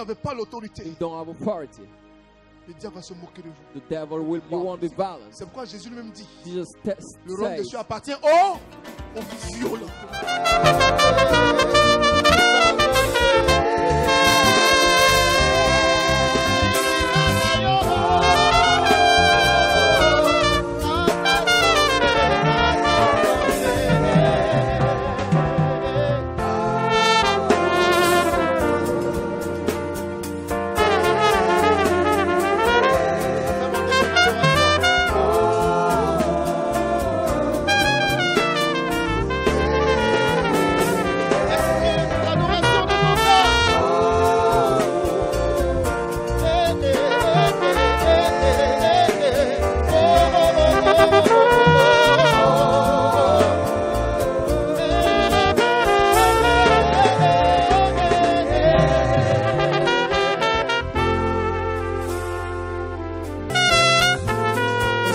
n'avez pas l'autorité, you don't have authority, le diable va se moquer de vous. the devil will, you won't be balanced. C'est pourquoi Jésus lui-même dit, Jesus le royaume des says, cieux appartient aux violents.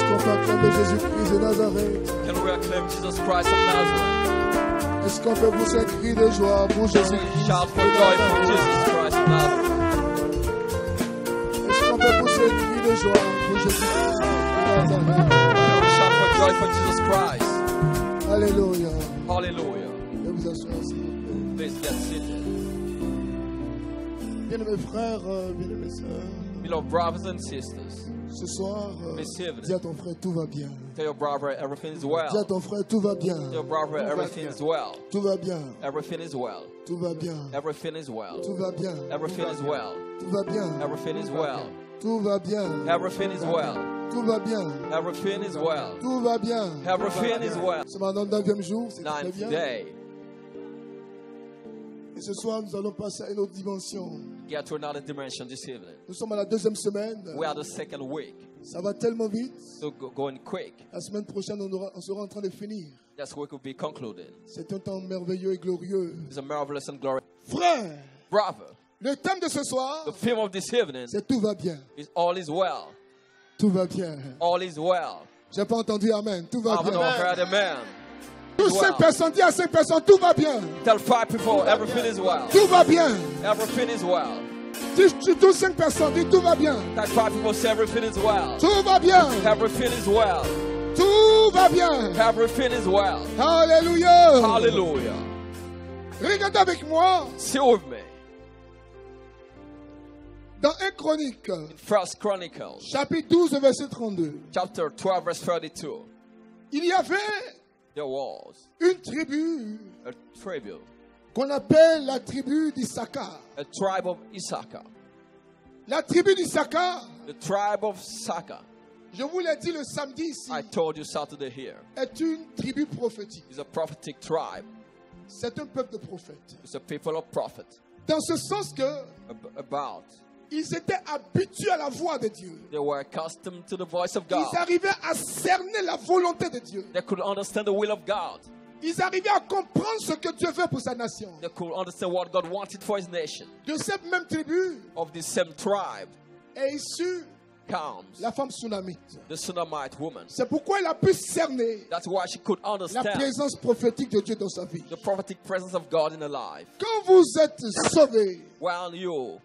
Jésus-Christ de Nazareth. can we acclaim Jesus Christ of Nazareth? Est-ce qu'on peut pousser un cri de joie pour Can we Jésus-Christ shout for de joy for Nazareth? Jesus Christ of Nazareth? Est-ce qu'on peut pousser un cri de joie pour Jésus-Christ de Nazareth? Can we shout for joy for Jesus Christ? Alléluia. Hallelujah. Et vous asseoir, s'il vous plaît. Please get seated. Bien-aimés frères, bien-aimés sœurs, Beloved brothers and sisters, ce soir, This evening. dis à ton frère, tout va bien. tell your brother everything is Dis à well. ton frère, tout va bien. Tell your brother everything is well. Tout va bien. Everything is well. Tout va bien. Everything is well. Tout va bien. Everything is well. Tout va bien. Everything is well. Tout va bien. Everything is well. Tout va bien. Everything is well. Tout va bien. Everything is well. C'est maintenant le 9e jour, c'est très Ninth bien. day. Et ce soir, nous allons passer à une autre dimension. Get to another dimension this evening. Nous sommes à la 2e semaine. We are the second week. Ça va tellement vite. So going quick. La semaine prochaine, on sera en train de finir. This week will be concluded. C'est un temps merveilleux et glorieux. It's a marvelous and glorious. Frère, Brother, le thème de ce soir, the theme of this evening c'est tout va bien. is all is well. Tout va bien. All is well. J'ai pas entendu amen. Tout va I've not bien. heard a man. Tous 5 personnes, dis à 5 personnes, tout va bien. Tell 5 people everything is well. Tout va bien. Everything is well. Tu tous 5 personnes, dis tout va bien. Tell 5 people say everything is well. Tout va bien. Everything is well. Tout va bien. Everything is well. Alléluia. Hallelujah. Regardez avec moi See with me. dans 1 Chronique, First Chronicles, chapitre 12, verset 32. chapter 12, verse 32. Il y avait There was une tribu a tribe, qu'on appelle la tribu d'Issachar. a tribe of Issachar. La tribu d'Issachar, The tribe of Issachar, je vous l'ai dit le samedi ici, I told you Saturday here, est une tribu prophétique. is a prophetic tribe. C'est un peuple de prophètes. It's a people of prophets. Dans ce sens que About ils étaient habitués à la voix de Dieu. they were accustomed to the voice of God. Ils arrivaient à cerner la volonté de Dieu. They could understand the will of God. Ils arrivaient à comprendre ce que Dieu veut pour sa nation. They could understand what God wanted for His nation. De cette même tribu Of the same tribe est issue comes la femme Sunamite. the Shunammite woman. C'est pourquoi elle a pu cerner That's why she could la understand présence prophétique de Dieu dans sa vie. the prophetic presence of God in her life. Quand vous êtes sauvés, When you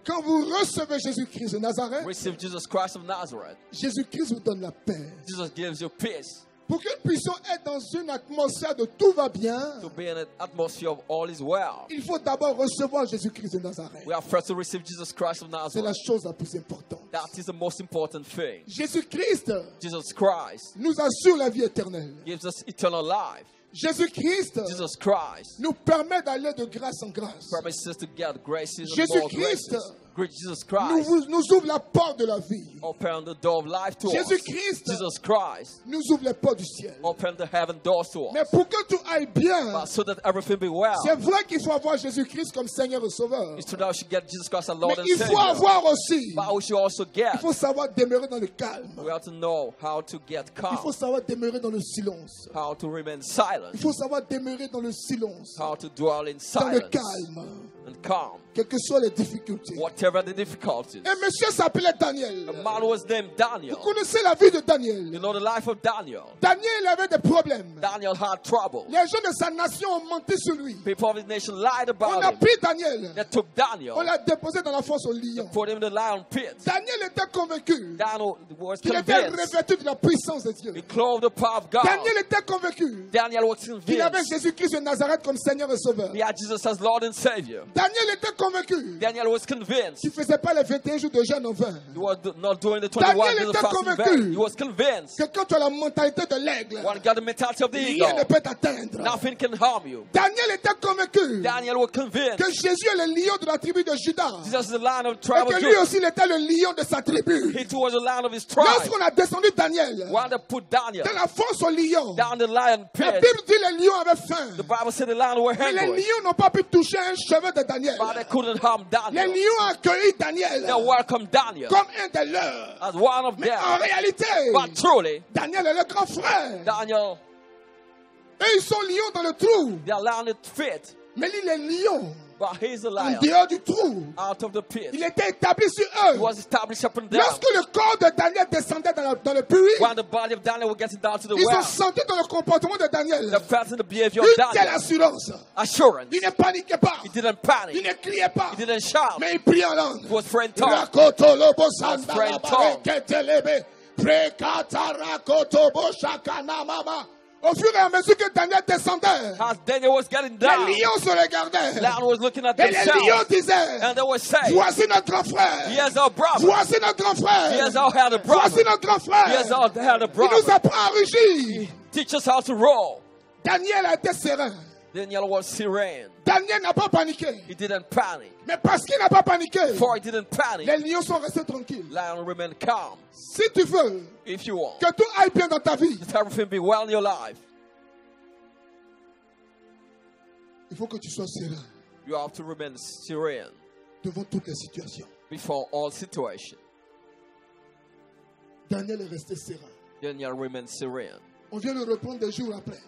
quand vous recevez Jésus-Christ de Nazareth, receive Jesus Christ of Nazareth, Jésus-Christ vous donne la paix. Jesus gives you peace. Pour que nous puissions être dans une atmosphère de tout va bien, To be in an atmosphere of all is well, il faut d'abord recevoir Jésus-Christ de Nazareth. we have first to receive Jesus Christ of C'est la Nazareth. chose la plus importante. That is the most important thing. Jésus-Christ Jesus Christ nous assure la vie éternelle. gives us eternal life. Jésus-Christ Jesus Christ nous permet d'aller de grâce en grâce. promises us to get graces and more Jésus-Christ graces. Great Jesus Christ nous ouvre la porte de la vie. open the door of life to us. Jésus-Christ Jesus Christ nous ouvre les portes du ciel. open the heaven doors to Mais us. pour que tout aille bien, But so that everything be well, c'est vrai qu'il faut avoir Jésus-Christ comme Seigneur et Sauveur. it's true that we should get Jesus Christ as Mais Lord and il faut Savior. avoir aussi, But we should also il get, faut savoir demeurer dans le calme. we have to know how to get Il calm, faut savoir demeurer dans le silence. how to remain silent. silence. Il faut savoir demeurer dans le silence, How to dwell in dans le silence calme, and calm. quelles que soient les difficultés. Whatever the difficulties. Un monsieur s'appelait Daniel. A man was named Daniel. Vous connaissez la vie de You Daniel. know the life of Daniel. Daniel avait des problèmes. Daniel had trouble. Les gens de sa nation ont menti sur lui. People of his nation lied On about a him. pris Daniel. They took Daniel, On l'a déposé dans la fosse au lion. put him in the lion pit. Daniel était convaincu Daniel was qu'il était convinced. revêtu de la puissance de Dieu. He clothed the power of God. Daniel était convaincu Daniel was qu'il avait convinced. Jésus-Christ de Nazareth comme Seigneur et Sauveur. He had Jesus as Lord and Savior. Daniel était convaincu Daniel was convinced. qu'il ne faisait pas les 21 jours de jeûne en vain. He was not doing the 21 Daniel days of était fasting convaincu. back. He was convinced. Que quand tu as la mentalité de l'aigle, One got the mentality of the rien ne eagle. peut t'atteindre. Nothing can harm you. Daniel était convaincu Daniel was convinced. que Jésus est le lion de la tribu de Judas. Jesus is the lion of the Et tribe que of lui Judah. aussi, il était le lion de sa tribu. He too was the lion of his tribe. Lorsqu'on a descendu Daniel When they put Daniel dans la fosse au lion, down the lion la pit, Bible dit les lions avaient faim. the Bible said the lion were Mais les hungry, lions n'ont pas pu toucher un cheveu de Daniel. but they couldn't harm Les Daniel. lions ont accueilli Daniel They welcomed Daniel comme un des leurs. as one of Mais en them. réalité, But truly, Daniel est le grand frère. Daniel, Et ils sont lions dans le trou. they allowed it fit, Mais lui, les lions, but he's a en lion dehors du trou, out of the pit. il était établi sur He eux. was established up and down. Lorsque le corps de Daniel descendait dans le puits, When the body of Daniel was getting down to the ils ont well, senti dans le comportement de Daniel they felt in the behavior of une telle Daniel assurance. assurance. Il ne paniquait pas. He didn't Il panic. ne criait pas. He didn't shout. Mais il priait en langue. He was praying tongue. Rakotolobo sanda Friend la Tom. bareketelebe. Prekatarakotobo shakanamama. Au fur et à mesure que Daniel descendait, As Daniel was getting les down, lions se regardaient. lion was looking at Et les lions themselves, disaient, and they were saying, voici notre grand frère. "Here's our brother. Voici notre grand frère. Here's our elder Voici brother. notre grand frère. Here's our elder Il nous brother. apprend à rugir. Teach us how to roll." Daniel a été serein. Daniel was serene. Daniel n'a pas paniqué. He didn't panic. Mais parce qu'il n'a pas paniqué, For he didn't panic, les lions sont restés tranquilles. lion remained calm. Si tu veux If you want, que tout aille bien dans ta vie, let everything be well in your life, il faut que tu sois serein you have to remain serene devant toutes les situations. before all situations. Daniel est resté serein. Daniel remained serene. On vient le reprendre des jours après.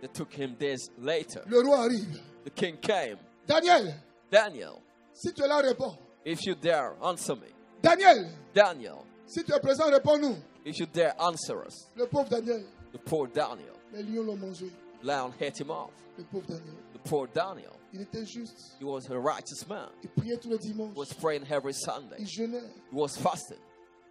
They took him days later. Le roi arrive. The king came. Daniel, Daniel, si tu es là, réponds. if you dare, answer me. Daniel, Daniel, si tu es présent, réponds-nous. if you dare, answer us. Le pauvre Daniel, The poor Daniel. les lions l'ont mangé. Lion ate him off. Le pauvre Daniel, The poor Daniel. il était juste. He was a righteous man. Il priait tous les dimanches. He was praying every Sunday. Il jeûnait. He was fasting.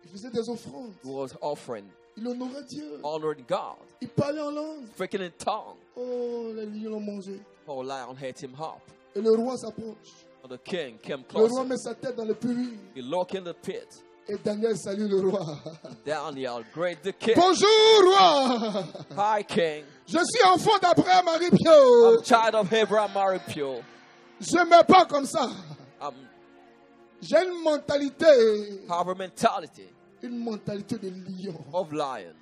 Il faisait des offrandes. He was offering, Il honorait Dieu. honoring God. Il parlait en langue. Speaking in tongue. Oh, les lions l'ont mangé. Oh, lion ate him up. Et le roi s'approche. And the king came Le roi closer. met sa tête dans le puits. He looked in the pit. Et Daniel salue le roi. Daniel, great the king. Bonjour, roi. Hi, king. Je suis enfant d'Abraham Marie-Pio. I'm child of Abraham Maripio. Je ne mets pas comme ça. I'm J'ai une mentalité. have a mentality Une mentalité de lion. of lion.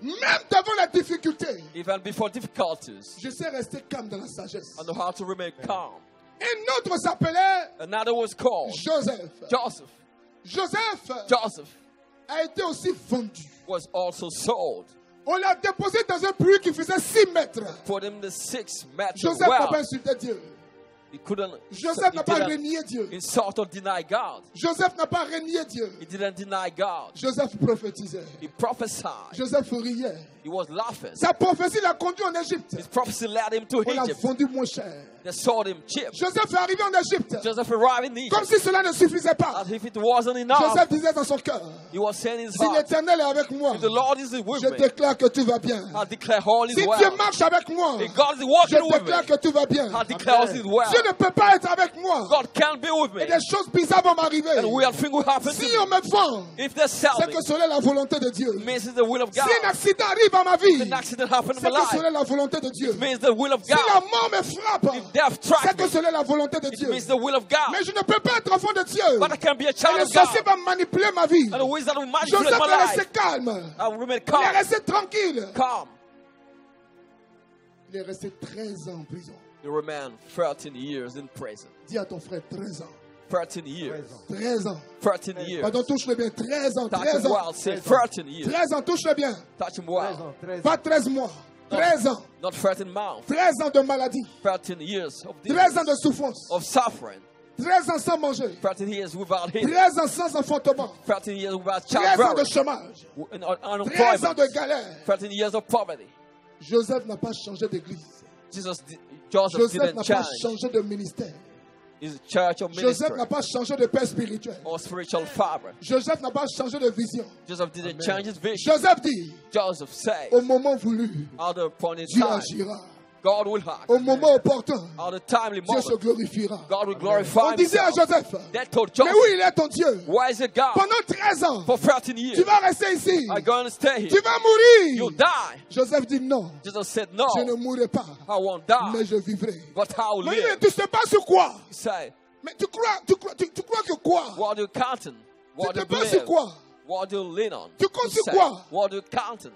Même devant la difficulté, Even before difficulties, je sais rester calme dans la sagesse. I know how to remain calm. Un autre s'appelait Another was called Joseph. Joseph. Joseph Joseph a été aussi vendu. was also sold. On l'a déposé dans un puits qui faisait 6 mètres. Put him in the 6 meter Joseph n'a pas well. insulté Dieu. He couldn't. Joseph n'a He pas didn't renié Dieu. insult or deny God. Joseph n'a pas renié Dieu. He didn't deny God. Joseph prophétisait. He prophesied. Joseph riait. He was laughing. Sa prophétie l'a conduit en Égypte. His prophecy led him to On l'a Egypt. vendu moins cher. They sold him cheap. Joseph est arrivé en Égypte. Joseph arrived in Comme Egypt si cela ne suffisait pas. as if it wasn't enough. Joseph disait dans son cœur, He was saying in his si heart, l'Éternel est avec moi, if the Lord is with je me, déclare que tout va bien. I declare all is Si Dieu well. marche avec moi, If God is je walking with me, déclare que tout va bien. I declare all is well. Dieu ne peut pas être avec moi. God can't be with me. Et des choses bizarres vont m'arriver. And weird things will happen Si to on me. me vend, If they sell c'est me, que cela est la volonté de Dieu. it means it's the will of Si God. un accident arrive à ma vie, If an accident happened in c'est my que life, cela est la volonté de Dieu. it means the will of Si la God. mort me frappe, If death c'est strikes que me, cela est la volonté de it Dieu. means the will of God. Mais je ne peux pas être enfant de Dieu. But I can be a Et child le of sorcier God. va manipuler ma vie. And the wizard will manipulate Joseph my est resté life. calme. I will remain Il est calm. resté tranquille. Calm. Il est resté 13 ans en prison. You remain 13 years in prison. Dis à ton frère 13 ans. 13 years. 13 ans. 13 years. Pardon, touche-le bien. 13 ans. Touch 13 him ans. well. Say 13 years. 13 ans, touche-le bien. Touch him well. Pas 13 mois. 13 ans. Not 13 months. 13 ans de maladie. 13 years of 13 ans disease, de souffrance. of suffering. 13 ans sans manger. 13 years without healing. 13 ans sans enfantement. 13 years without 13 ans de childbearing. chômage. 13 ans Unemployment. de galère. 13 years of poverty. Joseph n'a pas changé d'église. Joseph Joseph didn't n'a pas change changé de ministère. his church or Joseph ministry n'a pas changé de père spirituel. or spiritual father. Joseph n'a pas changé de vision. Joseph didn't change his vision. Joseph dit, Joseph said, au moment voulu, at the appointed Dieu time, agira. God will act. Au moment opportun, At the timely Dieu se moment, glorifiera. God will glorify On disait à himself. Joseph, They told mais Joseph, où il est ton Dieu? why is it God? Pendant 13 ans, For 13 tu years, vas rester ici. I'm going to stay Tu here. vas mourir. You'll die. Joseph dit non, Jesus said, no, je ne mourrai pas, I won't die, mais je vivrai. but I will Mais live. tu sais pas sur quoi? He said, Mais tu crois que quoi? what do you count on? What do Tu you sais pas sur believe? quoi? What do you lean on? Tu comptes He sur said, quoi? what do you count on?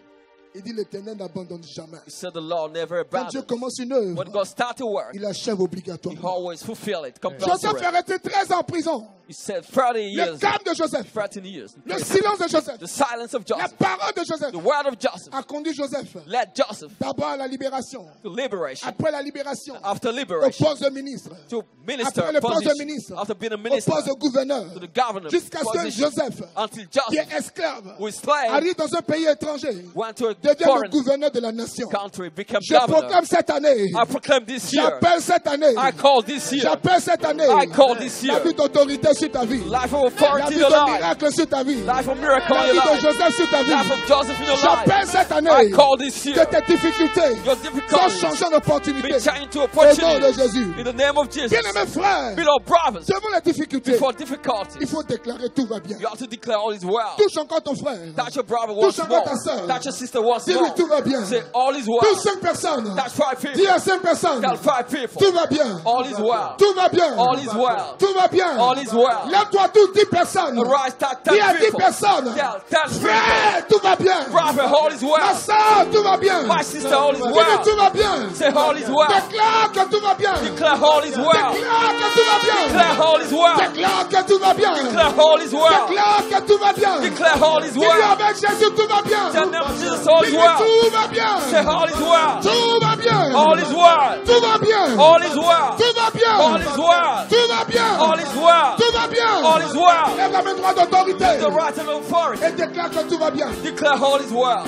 Il dit l'Éternel n'abandonne jamais. He said, the Lord never Quand Dieu abandons. commence une œuvre, When God starts to work, il achève He obligatoirement. always fulfill it. Joseph Compulsory. est resté 13 ans en prison. He said 30 Le years. calme de Joseph, 13 years. le silence de Joseph, The silence of la Joseph. parole de Joseph The word of Joseph a conduit Joseph led Joseph d'abord à la libération, to liberation. après la libération, After au liberation, poste de ministre, to minister après le poste de position. ministre, After being a au minister, poste de gouverneur, to the governor jusqu'à ce que position. Joseph, Until qui Joseph, est esclave, who is slave, arrive dans un pays étranger, went to a devient le foreign gouverneur de la nation. country, became Je governor. proclame cette année, I proclaim this year. j'appelle cette année, I call this year. j'appelle cette année, I call this la year. vie d'autorité sur ta vie, Life of la authority vie in your de life. miracle sur ta vie, Life of miracle la in vie your de life. Joseph sur ta vie. Life of Joseph in your J'appelle life. cette I année call this que year. tes difficultés Your soient difficulties changées en be opportunités. changed to Au nom de opportunities. Jésus. In the name of Jesus. Bien-aimés frères, Beloved brothers, devant les difficultés, before il difficulties, faut déclarer tout va bien. you have to declare all is well. Touche encore ton frère. Touch your brother Touche once encore more. ta sœur. Touch your sister once Dis-lui more. tout va bien. Say all is well. Touche 5 personnes. Touch 5 Dis people. à 5 personnes. Tell 5 people. Tout va bien. All is well. Tout va bien. All is well. Tout va bien. All is well. Lève-toi tous 10 personnes. Arise, touch Dis 10 à 10 people. personnes. Tell 10 people. Frère, tout va bien. Brother, all is Ma well. soeur, tout va bien. My sister, all is Dis-lui well. tout va bien. Say all is well. Déclare que tout va bien. Declare all is well. Déclare que tout va bien. Declare all is well. Déclare que tout va bien. Declare all is well. Déclare que tout va bien. Declare all is Dis-lui well. avec Jésus tout va bien. Tell them Jesus all is Dis-lui well. tout va bien. Say all is well. Tout va bien. All is well. Tout va bien. All is well. Tout va bien. All is well. Tout va bien. All is well. Tout va bien. All is well. Lève la main droite d'autorité The right of authority. et déclare que tout va bien. Declare all is well.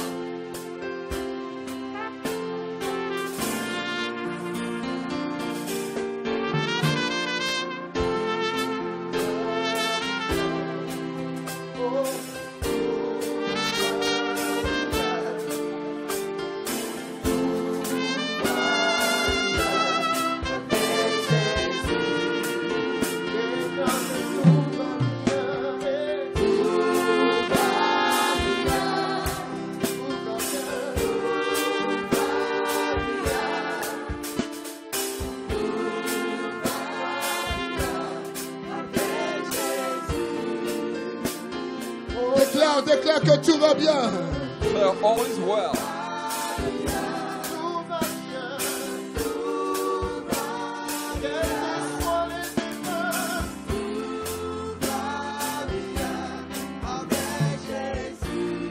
Déclare que tout va bien. Declare all is well.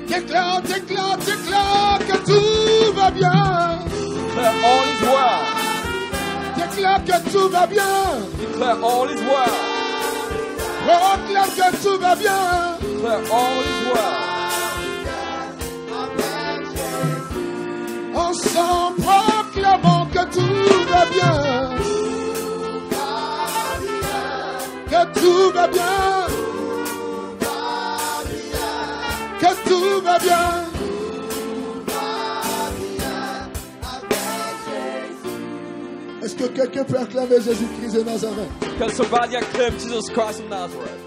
Déclare que tout va bien. Declare all is well. Déclare que tout va bien. Declare all is well. Proclame que tout va bien. Declare all is well. Ensemble, proclamons que tout va bien. Que tout va bien. Que tout va bien. Est-ce que quelqu'un peut acclamer Jésus-Christ de Nazareth? Can somebody acclaim Jesus Christ of Nazareth?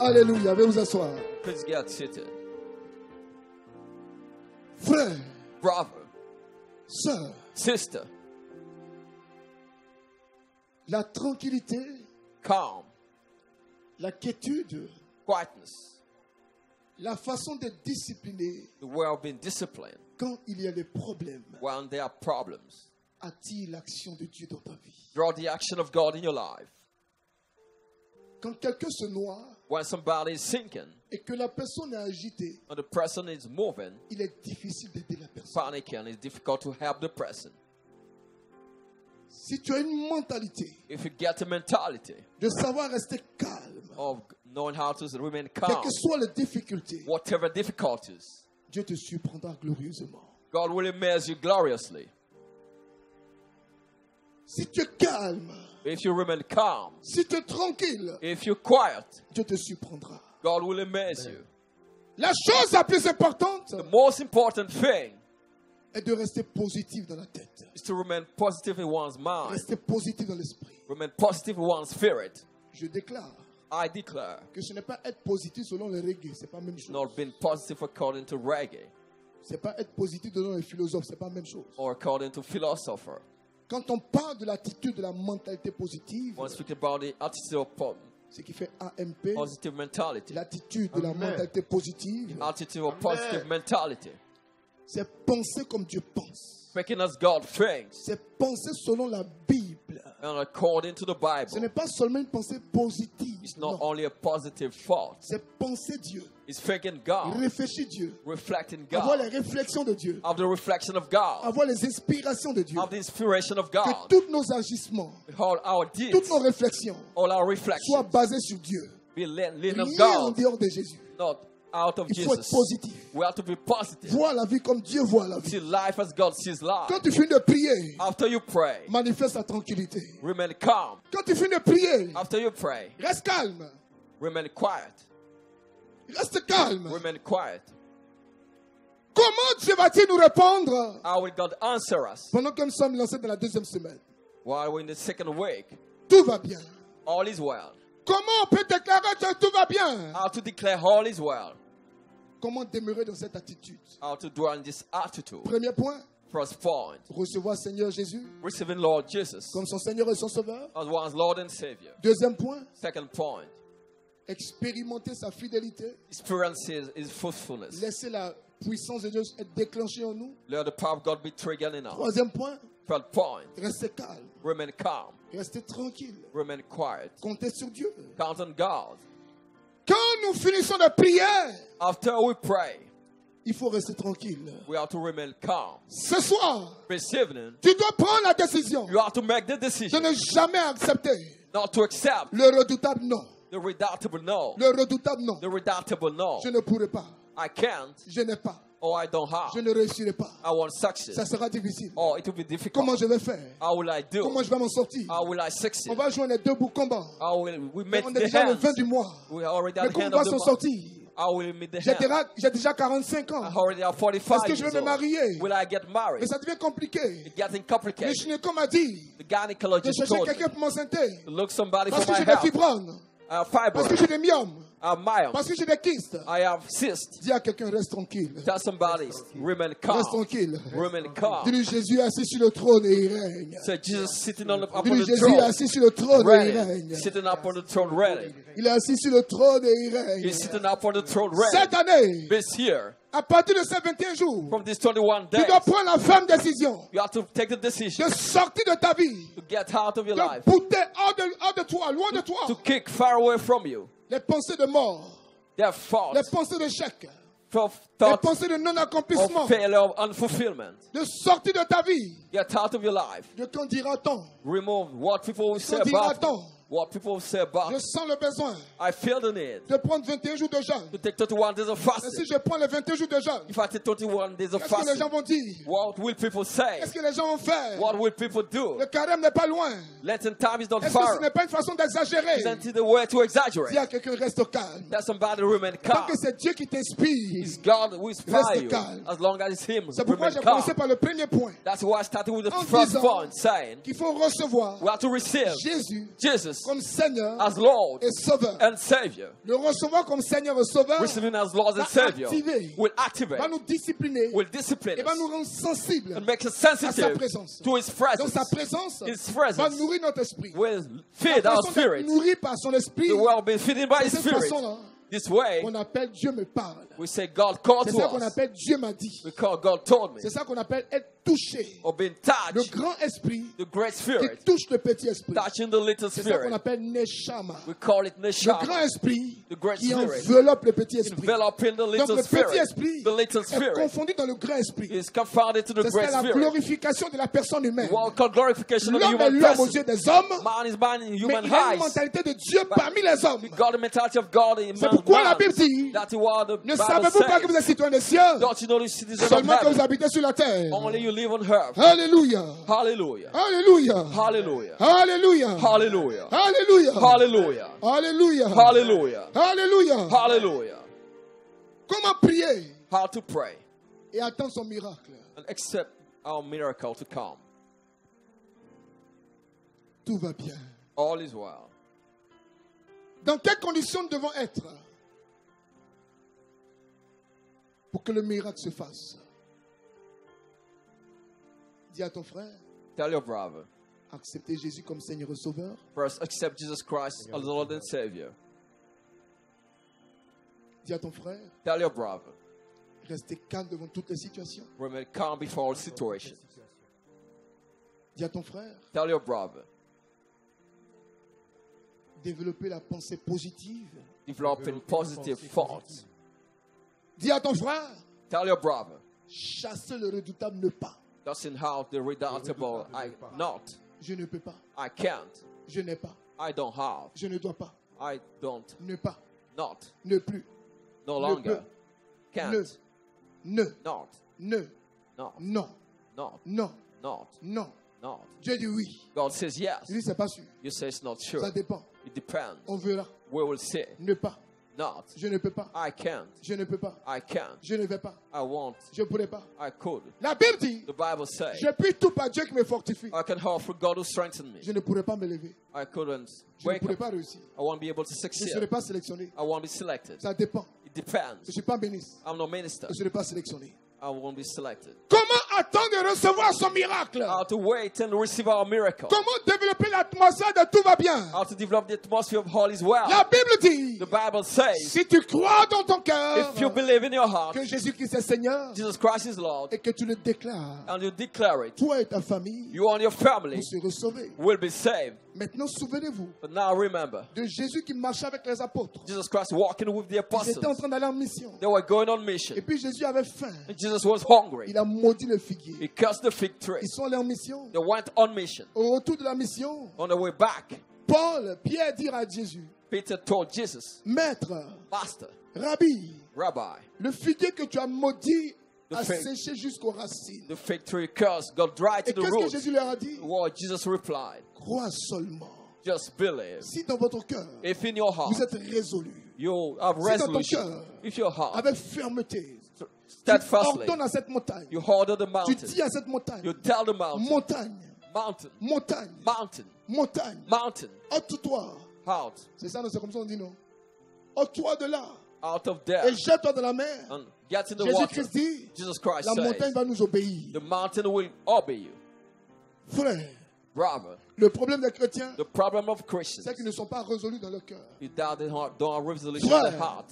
Alléluia, veuillez vous asseoir. Please get seated. Frère, Brother, sœur, sister, la tranquillité, calm, la quiétude, quietness, la façon d'être discipliné the way of being disciplined quand il y a des problèmes when there are problems. attire l'action de Dieu dans ta vie. Draw the action of God in your life. Quand quelqu'un se noie, When somebody is sinking et que la personne est agitée, and the person is moving, il est difficile d'aider la personne. panicking, it's difficult to help the person. Si tu as une mentalité If you get a mentality de savoir rester calme, of knowing how to remain quelles calm, que soient les difficultés, whatever difficulties, Dieu te surprendra glorieusement. God will amaze you gloriously. Si tu es calme, If you remain calm, si tu es tranquille, if you're quiet, Dieu te surprendra. God will amaze you. La chose la plus importante The most important thing est de rester positif dans la tête. is to remain positive in one's mind, Rester positif dans l'esprit. remain positive in one's spirit. Je déclare I declare, que ce n'est pas être positif selon le reggae, c'est pas la même chose. not being positive according to reggae C'est pas être positif selon les philosophes, c'est pas la même chose. or according to philosopher. Quand on parle de l'attitude de la mentalité positive, When speaking about the attitude of ce qui fait AMP, positive mentality, l'attitude de la mentalité positive, attitude of positive mentality, c'est penser comme Dieu pense. making us God thinks C'est penser selon la Bible. and according to the Ce Bible. n'est pas seulement une pensée positive. It's not Non. only a positive thought, C'est penser Dieu. it's thinking God, Réfléchir Dieu. reflecting Avoir les God, réflexions de Dieu. of the reflection of God, Avoir les inspirations de Dieu. of the inspiration of Que God. tous nos agissements, All our toutes deeds, nos réflexions all our soient reflections basées sur Dieu. be leaning on Rien en God, dehors de Jésus. not out of Il faut être Jesus. positif. We have to be positive. Vois la vie comme Dieu voit la vie. See life as God sees life. Quand tu finis de prier, After you pray, manifeste la tranquillité. remain calm. Quand tu finis de prier, After you pray, reste calme. remain quiet. Reste calme. Remain quiet. Comment Dieu va-t-il nous répondre How will God answer us pendant que nous sommes lancés dans la deuxième semaine? while we're in the second week? Tout va bien. All is well. Comment on peut déclarer que tout va bien? How to declare all is well. Comment demeurer dans cette attitude? How to dwell in this attitude. Premier point, First point, recevoir Seigneur Jésus receiving Lord Jesus comme son Seigneur et son Sauveur. as one's Lord and Savior. Deuxième point, Second point, expérimenter sa fidélité. experiences his faithfulness. Laisser la puissance de Dieu être déclenchée en nous. Let the power of God be triggered in us. Troisième point, Third point, rester calme. remain calm. Rester tranquille. Remain quiet. Compter sur Dieu. Count on God. Quand nous finissons de prier, After we pray, il faut rester tranquille. we have to remain calm. Ce soir, This evening, tu dois prendre la décision you have to make the de decision ne jamais accepter not to accept le redoutable non. the redoubtable no. Le redoutable non. The redoubtable no. Je ne pourrai pas. I can't, Je n'ai pas. or I don't have. Je ne réussirai pas. I won't succeed, Ça sera difficile. or it will be difficult. Comment je vais faire? How will I do? Comment je vais m'en sortir? How will I On succeed? va jouer les deux bouts combat. How will we meet On est the déjà le 20 hands? du mois. We already Mais at the comment end on va of the s'en month. sortir? How will we meet the J'ai hands? déjà 45 ans. I already have 45 Est-ce que je years vais me old. marier? Will I get Mais married? ça devient compliqué. It's getting Le complicated. gynéco m'a dit The de gynecologist chercher told me quelqu'un pour m'enceinte. to look somebody Parce for que my j'ai des help. fibromes. I have Parce que fibroids. j'ai des myomes. I have myome. Parce que j'ai des kystes. I have cysts. Dis à quelqu'un, reste tranquille. Tell somebody, remain calm. Reste tranquille. Remain calm. Dis-lui, Jésus est assis sur le trône et il règne. So Jesus sitting upon Dis-lui, the Jésus est throne, assis sur le trône et il ready. règne. Sitting upon the throne, ready. Il est assis sur le trône et il règne. He's sitting upon the throne, Cette ready. année, This year, à partir de ces 21 jours, from these 21 tu days, dois prendre la ferme décision you have to take the decision de sortir de ta vie, to get out of your de life, bouter hors de toi, loin de to toi, kick far away from you les pensées de mort, their les thoughts, pensées d'échec, les thoughts pensées de non-accomplissement, of failure, of unfulfillment. de sortir de ta vie. Get out of your life. De quand dira-t-on? Remove what people will say Quand about dira-t-on? you. What people will say about Je you. sens le besoin I feel the need de prendre 21 jours de jeûne. to take 21 days of Et si fasting. je prends les 21 jours de jeûne, If I take 21 days of qu'est-ce que les gens fasting, vont dire? what will people say? Qu'est-ce que les gens vont faire? What will people do? Le carême n'est pas loin. Letting time is not Est-ce que ce far. n'est pas une façon d'exagérer? Isn't it the way to Dis exaggerate? à quelqu'un, reste calme. That somebody remain Tant calm. que c'est Dieu qui t'inspire. It's God who inspires Reste you. calme. As long as it's Him, C'est pourquoi remain j'ai commencé calm. par le premier point. That's why I started with the En first disant point, saying qu'il faut recevoir we have to receive Jésus Jesus comme Seigneur as Lord et Sauveur. and Savior. Le recevoir comme Seigneur et Sauveur Receiving as Lord and va Savior activer, will activate, va nous discipliner will discipline et va nous us, rendre sensibles and make us à sa sensitive présence. to His Donc sa presence. présence His va presence nourrir notre esprit. will La feed our façon d'être spirit. nourri par son esprit, The world be feeding by de His cette Spirit. façon-là, This way, on appelle Dieu me parle. we say God called C'est to ça qu'on us. appelle Dieu m'a dit. We call God told me. C'est ça qu'on appelle être toucher or being le touched, grand esprit the great qui spirit, touche le petit esprit. touching the little C'est ça qu'on spirit. appelle Neshama. We call it Le Neshama, grand esprit the great qui spirit, enveloppe le petit esprit. enveloping the Donc little le petit spirit. esprit The little est spirit confondu dans le grand esprit. is confounded to the C'est great la spirit. glorification de la personne humaine. What called glorification of the L'homme est human l'homme aux person. yeux des hommes, Man is man in mais human il a une eyes. mentalité de Dieu parmi les hommes. God, the mentality of God in C'est man's pourquoi la man. Bible dit, That is what the ne Bible savez-vous pas que vous êtes says. citoyens des cieux, Don't you know the citizen of seulement que vous heaven? habitez sur la terre. Only you live on earth. Alléluia. Hallelujah. Alléluia. Hallelujah. Alléluia. Hallelujah. Alléluia. Hallelujah. Alléluia. Hallelujah. Alléluia. Hallelujah. Comment prier How to pray et attendre son miracle? and accept our miracle to come. Tout va bien. All is well. Dans quelles conditions nous devons être pour que le miracle se fasse? Dis à ton frère, Tell your brother. acceptez Jésus comme Seigneur et Sauveur. First, accept Jesus Christ as Lord and Savior. Dis à ton frère, Tell your brother. restez calme devant toutes les situations. Remain calm before all situations. Dis à ton frère, Tell your brother. développez la pensée positive. Developing positive thoughts. Dis à ton frère, Tell your brother. chassez le redoutable ne pas. Doesn't have the redoubtable. I not. Je ne peux pas. I can't. Je n'ai pas. I don't have. Je ne dois pas. I don't. Ne pas. Not. Ne plus. No Ne longer. peux. Can't. Ne. Not. Ne. Not. Non. Not. Non. Not. Non. Not. Dieu dit oui. God says yes. Je dis c'est pas sûr. You say it's not Ça sure. dépend. It depends. On verra. We will see. Ne pas. Not. Je ne peux pas. I can't. Je ne peux pas. I can't. Je ne vais pas. I won't. Je ne pourrai pas. I could. La Bible dit, The Bible says je puis tout par Dieu qui me fortifie. I can hope for God who strengthened me. Je ne pourrai pas me lever. I couldn't Je ne wake pourrai up. pas réussir. I won't be able to Je ne serai succeed. pas sélectionné. I won't be selected. Ça dépend. It depends. Je ne suis pas ministre. I'm no minister. Je ne serai pas sélectionné. I won't be selected. Comment attendre de recevoir son miracle? How to wait and receive our miracle. Comment développer l'atmosphère de tout va bien? How to develop the atmosphere of all is well. La Bible dit, The Bible says, si tu crois dans ton cœur if you believe in your heart, que Jésus-Christ est Seigneur Jesus Christ is Lord, et que tu le déclares, and you declare it, toi et ta famille, you and your family vous serez sauvés. will be saved. Maintenant, souvenez-vous But now remember, de Jésus qui marchait avec les apôtres. Jesus Christ walking with the Ils étaient en apostles. train d'aller en mission. They were going on mission. Et puis Jésus avait faim. And Jesus was hungry. Il a maudit le figuier. He cursed the fig tree. Ils sont allés en mission. They went on mission. Au retour de la mission, On the way back, Pierre dit à Jésus, Peter told Jesus, Maître, Master, Rabbi, Rabbi, le figuier que tu as maudit The a fig- séché jusqu'aux racines. the fig tree cursed, got dry to Et the qu'est-ce que roots. Jésus leur a dit? What Jesus replied, Crois seulement. just believe. Si dans votre cœur, If in your heart vous êtes résolu, you have Si dans ton resolution, cœur, if your heart avec fermeté, tu steadfastly, ordonnes à cette montagne, you order the tu mountain, dis à cette montagne, you tell the mountain, montagne, mountain, montagne, mountain, montagne, mountain, ôte-toi. out, C'est ça, non, c'est comme ça on dit non. Ôte-toi de là out of et there, jette-toi dans la mer. and get in the water. Jésus-Christ dit, Jesus Christ la montagne says, va nous obéir. the mountain will obey you. Frère, Brother, le problème des chrétiens, the problem of Christians c'est qu'ils ne sont pas résolus dans leur cœur. is that they don't have resolution in their heart.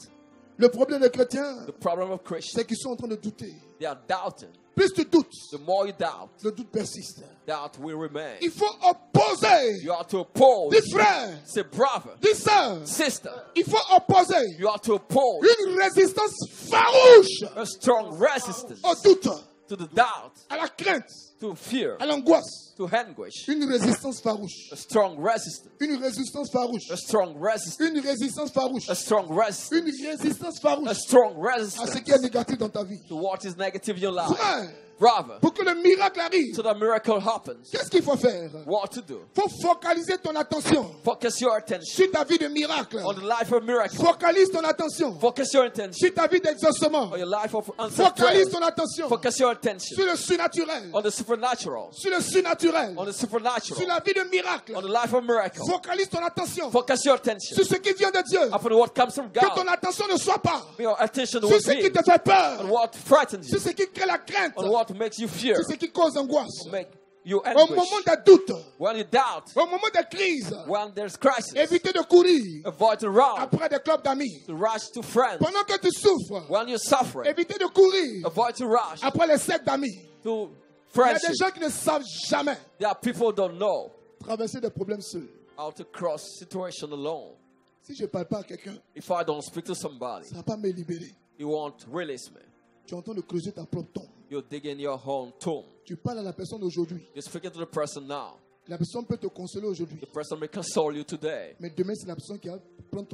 Le problème des chrétiens, The problem of Christians, c'est qu'ils sont en train de douter. they are doubting. Plus tu doutes, The more you doubt, le doute persiste. doubt will remain. Il faut opposer. You have to oppose. Dis frère, Say, brother, dis sœur, sister, il faut opposer you have to oppose une résistance farouche a strong resistance au doute, to the doubt, à la crainte, to fear, à l'angoisse. to anguish. Une résistance farouche. A strong resistance. Une résistance farouche. A strong resistance. Une résistance farouche. A strong resistance. Une résistance A farouche strong à ce resistance qui est négatif dans ta vie. to what is negative in your life. Frère, Brother, pour que le miracle arrive, so the miracle happens, qu'est-ce qu'il faut faire? what to do? Il faut focaliser ton attention Focus your attention sur ta vie de miracle. on the life of miracle. Focalise ton attention Focus your attention sur ta vie d'exaucement. on your life of answered Focalise prayers. ton attention Focus your attention sur le surnaturel. on the supernatural. Sur le surnaturel. On the Sur supernatural. la vie de miracle. On the life of miracle. Focalise ton attention Focus your attention sur ce qui vient de Dieu. upon what comes from Que ton God. attention ne soit pas Your attention sur will ce qui be te fait peur, on what frightens sur you, ce qui crée la crainte, on what makes you fear, sur ce qui cause angoisse. make you Au anguish. moment des doutes, When you doubt, au moment des crises, when there's crisis, évitez de courir avoid to run, après des clubs d'amis. to rush to friends. Pendant que tu souffres, When you're suffering, évitez de courir avoid to rush après les sectes d'amis. to Il y a des Friendship. gens qui ne savent jamais There are people who don't know traverser des problèmes seuls. how to cross situation alone. Si je ne parle pas à quelqu'un, If I don't speak to somebody, ça ne va pas me libérer. you won't release me. Tu es en train de creuser ta propre tombe. You're digging your own tomb. Tu parles à la personne d'aujourd'hui. You're speaking to the person now. La personne peut te consoler aujourd'hui. The person may console you today. Mais demain, c'est la personne qui va prendre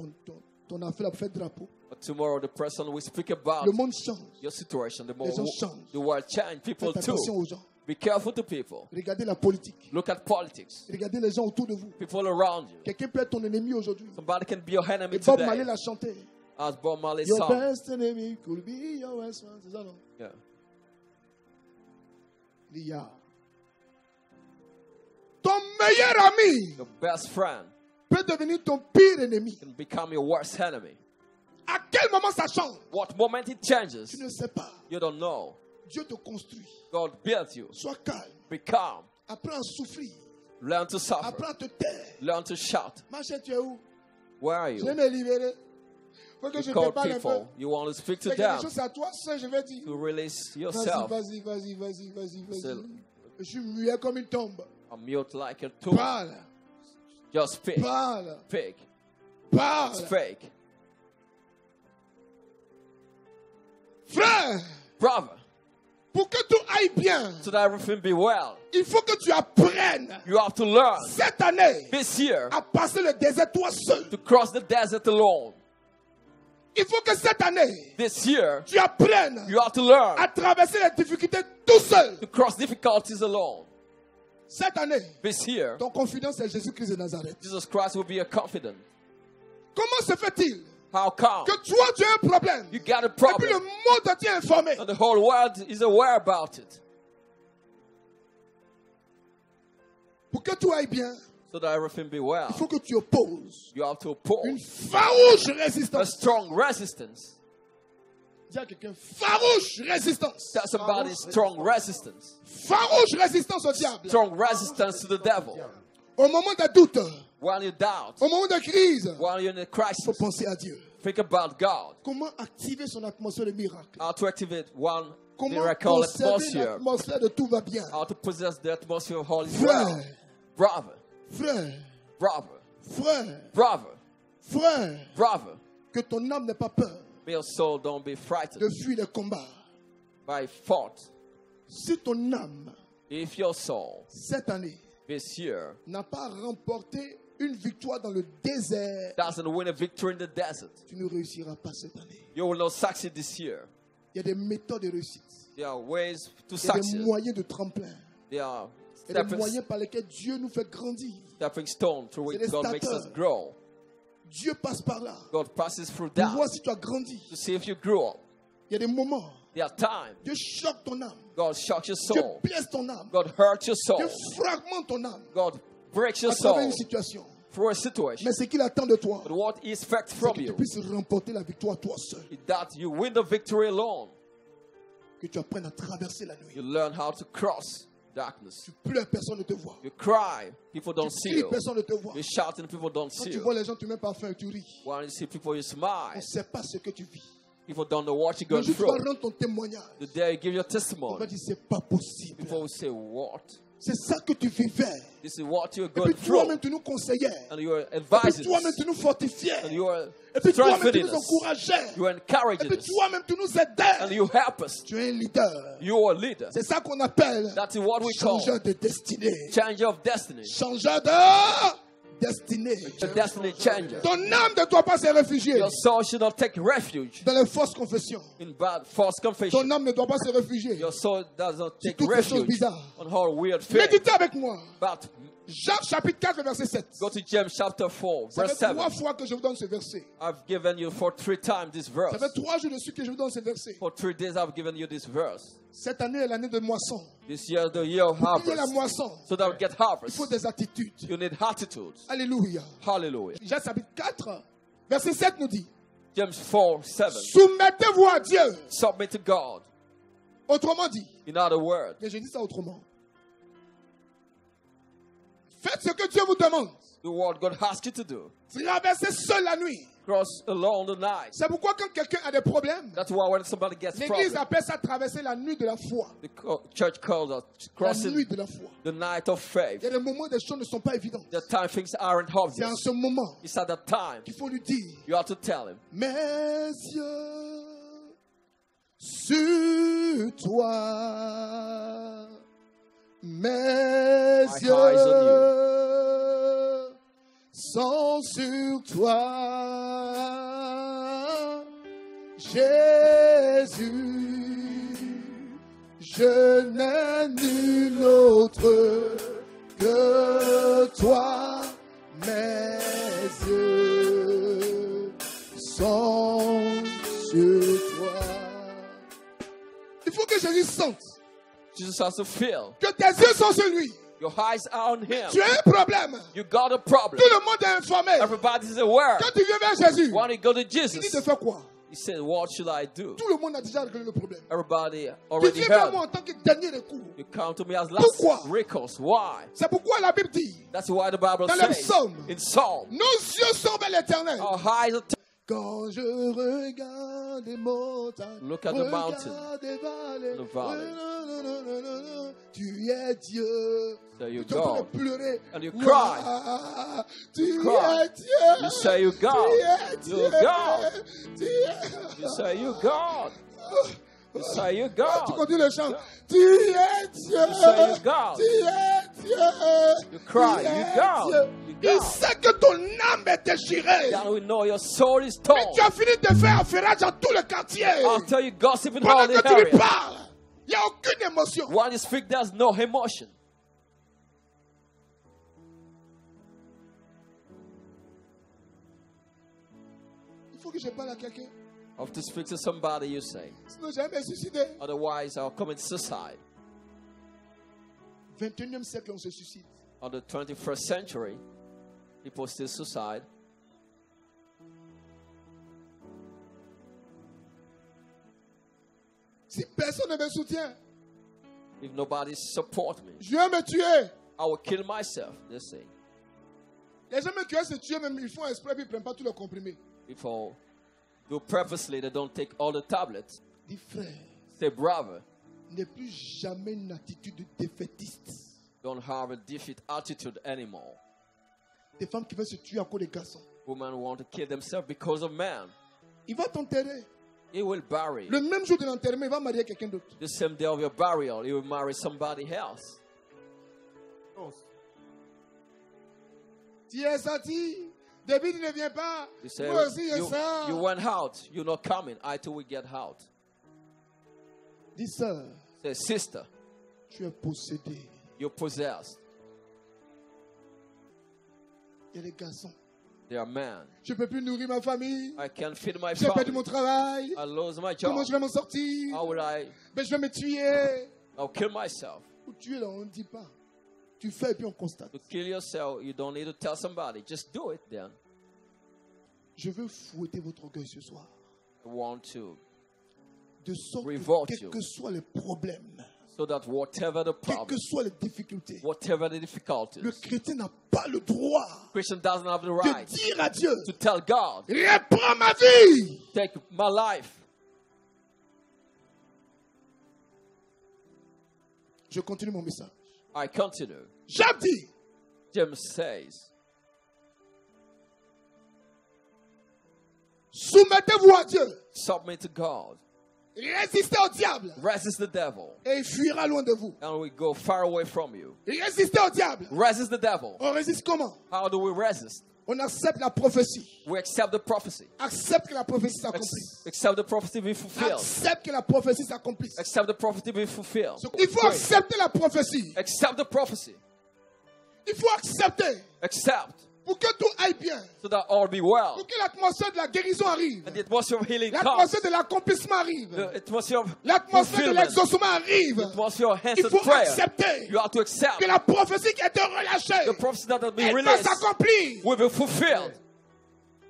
ton affaire pour faire drapeau. But tomorrow, the person will speak about Le monde change. your situation. Les gens changent. The world change. People Faites too. attention aux gens. Be careful to people. Regardez la politique. Look at politics. Regardez les gens autour de vous. People around you. Quelqu'un peut être ton ennemi aujourd'hui. Somebody can be your enemy Et Bob Marley today. l'a chanté. As Bob Marley Your song. best enemy could be your worst one. C'est ça, non? Yeah. Lia. Ton meilleur ami Your best friend peut devenir ton pire ennemi. can become your worst enemy. À quel moment ça change? What moment it changes, Tu ne sais pas. you don't know. Dieu te construit. God built you. Sois calme. Be calm. Apprends à souffrir. Learn to suffer. Apprends à te taire. Learn to shout. Ma chère, tu es où? Where are Je you? vais me libérer. Faut que You je te call parle un peu. people. You want to speak to C'est quelque them chose à toi seul, je vais dire. to release Vas-y, yourself. vas-y, vas-y, vas-y, vas-y, C'est- vas-y. Je suis muet comme une tombe. I'm mute like a tomb. Parle, Just speak. parle, Speak. parle. Speak. Frère, Brother, pour que tout aille bien, so that everything be well, il faut que tu apprennes you have to learn cette année this year à passer le désert toi seul. to cross the desert alone. Il faut que cette année, This year, tu apprennes you have to learn à traverser les difficultés tout seul. to cross difficulties alone. Cette année, This year, ton confidence est Jésus-Christ de Nazareth. Jesus Christ will be your confidant. Comment se fait-il How come? que toi tu as un problème You got a et puis le problem monde entier est informé? and the whole world is aware about it. Pour que tout aille bien, So that everything be well, il faut que tu opposes you have to une oppose farouche a résistance. strong resistance. Dis à quelqu'un, farouche résistance. Tell somebody strong resistance. Farouche résistance au diable. Strong resistance to the devil. Au moment des doutes, While you doubt, au moment de crise, while you're in a il faut crisis, penser à Dieu. think about God. Comment activer son atmosphère de miracle? How to activate one Comment miracle conserver atmosphere. l'atmosphère de tout va bien? How to possess the atmosphere of Holy Frère, Spirit. Brother, frère, brother, frère, brother, frère, brother. que ton âme n'ait pas peur May your soul don't be de frightened fuir les combats. by thought. Si ton âme, If your soul cette année, this year n'a pas remporté une victoire dans le désert, doesn't win a victory in the desert, tu ne réussiras pas cette année. you will not succeed this year. Il y a des méthodes de réussite. There are ways to Il y a des succeed. moyens de tremplin. There are Il y a des moyens par lesquels Dieu nous fait grandir. stepping stone through C'est which des God makes us starters. grow. Dieu passe par là God passes through pour that voir si tu as grandi. to see if you grew up. Il y a des moments, There are times Dieu choque ton âme. God shocks your Dieu soul. blesse ton âme. God hurts your Dieu soul. fragmente ton âme God breaks your à travers soul une situation. through a situation. Mais ce qu'il attend de toi, But what he expects c'est from que tu you puisses remporter la victoire toi seul. is that you win the victory alone. Que tu apprennes à traverser la nuit. You learn how to cross darkness. Tu pleures, personne ne te voit. You cry, people don't Tu see cries, you. personne ne te voit. You shout and people don't Quand see tu you. vois les gens, tu mets pas faim et tu ris. When you see people, you On smile. ne sait pas ce que tu vis. People don't know what you're Le going jour où tu vas through. rendre ton témoignage, The day you give your on va testimony, dire c'est pas possible. people will say, what? C'est ça que tu vivais. This is what you're Et puis going toi-même, through. tu nous conseillais. And you are Et puis advising toi-même, us. tu nous fortifiais. And you are Et puis toi-même, tu strengthening nous us. encourageais. You are Et encouraging puis us. toi-même, tu nous And aidais. you help us. Tu es un leader. You are a leader. C'est ça qu'on appelle That is what we call changeur de destinée. change of destiny. Changeur de destinée. A destiny changer. Ton âme ne doit pas se réfugier Your soul should not take refuge dans les fausses confessions. in bad false confession. Ton âme ne doit pas se réfugier. Your soul does not take toutes ces choses refuge bizarres. on how weird things. Méditez avec moi. But Jacques chapitre 4, verset 7. go to James chapter 4, Ça verse fait 7. 3 fois que je vous donne ce verset. I've given you for 3 times this verse. Ça fait 3 jours de suite que je vous donne ce verset. For 3 days I've given you this verse. Cette année est l'année de moisson. This year is the year of Pour qu'il y ait la harvest. moisson, So that we get il harvest, faut des attitudes. you need attitudes. Alléluia. Hallelujah. Jacques chapitre 4, verset 7 nous dit, James 4, 7. soumettez-vous à Dieu. Submit to God. Autrement dit, In other words, mais je dis ça autrement. Faites ce que Dieu vous demande. do what God asks you to do. Traversez seul la nuit. cross alone the night. C'est pourquoi quand quelqu'un a des problèmes, That's why when somebody gets l'église problems, appelle ça traverser la nuit de la foi. the church calls us La crossing nuit de la foi. the night of faith. Il y a des moments où les choses ne sont pas évidentes. The time things aren't C'est en obvious. ce moment It's at that time qu'il faut lui dire, you have to tell him, mes yeux sur toi, mes eyes yeux sont sur toi, Jésus, je n'ai nul autre que toi, mes yeux sont sur toi. Il faut que Jésus sente Jesus has to feel que tes yeux sont sur lui. your eyes are on him. Tu as un problème. You got a problem. Tout le monde est informé. Everybody's aware. Quand tu viens vers Jésus, When you go to il dit de Jesus, faire quoi? he said, what should I do? Tout le monde a déjà réglé le problème. Everybody Tu already viens vers heard. moi en tant que dernier recours. You come to me as last Pourquoi? recourse. Why? C'est pourquoi la Bible dit, That's why the Bible Dans les says psaumes. in Psalm, nos yeux sont vers l'éternel. our eyes are Quand je regarde les montagnes, Look at the mountain, regarde les vallées, the valley. Tu es Dieu. There you Tu es en train de go. pleurer. And you Ouah, tu cry. es Dieu. You say you God. Tu es Dieu. You God. Tu es... You say you God. You say you Tu God. continues le chant. Tu es Dieu. You say you God. Tu es Dieu. You cry. Tu You es God. Dieu. You Il God. sait que ton âme est déchirée. Then we know your soul is Mais torn. tu as fini de faire affairage dans tout le quartier. After you gossip in all Pendant the que tu lui area. parles, il n'y a aucune émotion. When you speak, there's no emotion. Il faut que je parle à quelqu'un. I have to speak to somebody, you say. Sinon, j'ai jamais suicidé. Otherwise, I'll commit suicide. 21e siècle, on se suicide. On the 21st century, people still suicide. Si personne ne me soutient, If nobody support me, je vais me tuer. I will kill myself, they say. Les gens qui veulent se tuer, même ils font exprès, puis ils ne prennent pas tous les comprimés. People do purposely, they don't take all the tablets. Dis frère, Say, brother, n'est plus jamais une attitude de défaitiste. don't have a defeat attitude anymore. Des femmes qui veulent se tuer à cause des garçons. Women want to kill themselves because of man. Il va t'enterrer. He will bury. Le même jour de l'enterrement, il va marier quelqu'un d'autre. The same day of your burial, he will marry somebody else. Tu es sorti. David ne vient pas. You say, Moi aussi, je sors. you went out. You're not coming. I too will get out. Dis sœur, Say, sister, tu es possédé. you're possessed. Il y a des garçons. They are men. Je ne peux plus nourrir ma famille. I can't feed my J'ai perdu family. mon travail. I lose my Comment job. je vais m'en sortir? How would I? Ben, je vais me tuer. I'll kill myself. Ou tuer là, on ne dit pas. Tu fais et puis on constate. To kill yourself, you don't need to tell somebody. Just do it then. Je veux fouetter votre orgueil ce soir. I want to. De sorte Revolt que, quels you. que soient les problèmes, So that whatever the quelles problem, que soient les difficultés, whatever the le difficulties, chrétien n'a pas le droit Christian doesn't have the de right dire à Dieu, to tell God, reprends ma vie. take my life. Je continue mon message. I continue. Job dit, James says, soumettez-vous à Dieu, submit to God, résistez au diable resist the devil, et il fuira loin de vous. and we go far away from you. Résistez au diable. Resist the devil. On résiste comment? How do we resist? On accepte la prophétie. We accept the prophecy. Accepte que la prophétie s'accomplisse. Accept the prophecy be fulfilled. Accepte que la prophétie s'accomplisse. Accept the prophecy be fulfilled. Il faut accepter la prophétie. Accept the prophecy. Il faut accepter Accept pour que tout aille bien. so that all be well. Pour que l'atmosphère de la guérison arrive. And the atmosphere of healing comes. L'atmosphère de l'accomplissement arrive. The atmosphere of L'atmosphère de fulfillment. l'exaucement arrive. The atmosphere of Il answered faut prayer. accepter You have to accept que la prophétie qui a été relâchée, the prophecy that has been elle va released s'accomplir. will be fulfilled.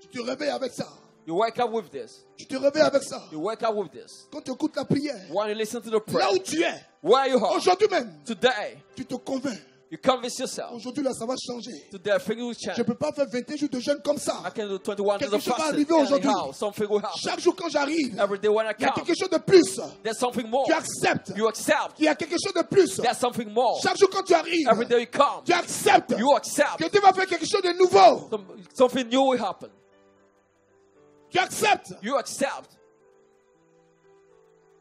Tu te réveilles avec ça. You wake up with this. Tu te réveilles avec ça. You wake up with this. Quand tu écoutes la prière, When you listen to the prayer, là où tu es, where you are aujourd'hui même, today, tu te convaincs You convince yourself. Aujourd'hui, là, ça va changer. Today, things will Je ne change. peux pas faire 21 jours de jeûne comme ça. I can do 21 days Quelque of chose va fasting. arriver aujourd'hui. Anyhow, something will happen. Chaque jour quand j'arrive, Every day when I il y a come, quelque chose de plus. there's something more. Tu acceptes. You accept. Il y a quelque chose de plus. There's something more. Chaque jour quand tu arrives, Every day you come, tu acceptes you accept. que Dieu va faire quelque chose de nouveau. Something new will happen. Tu acceptes. You accept.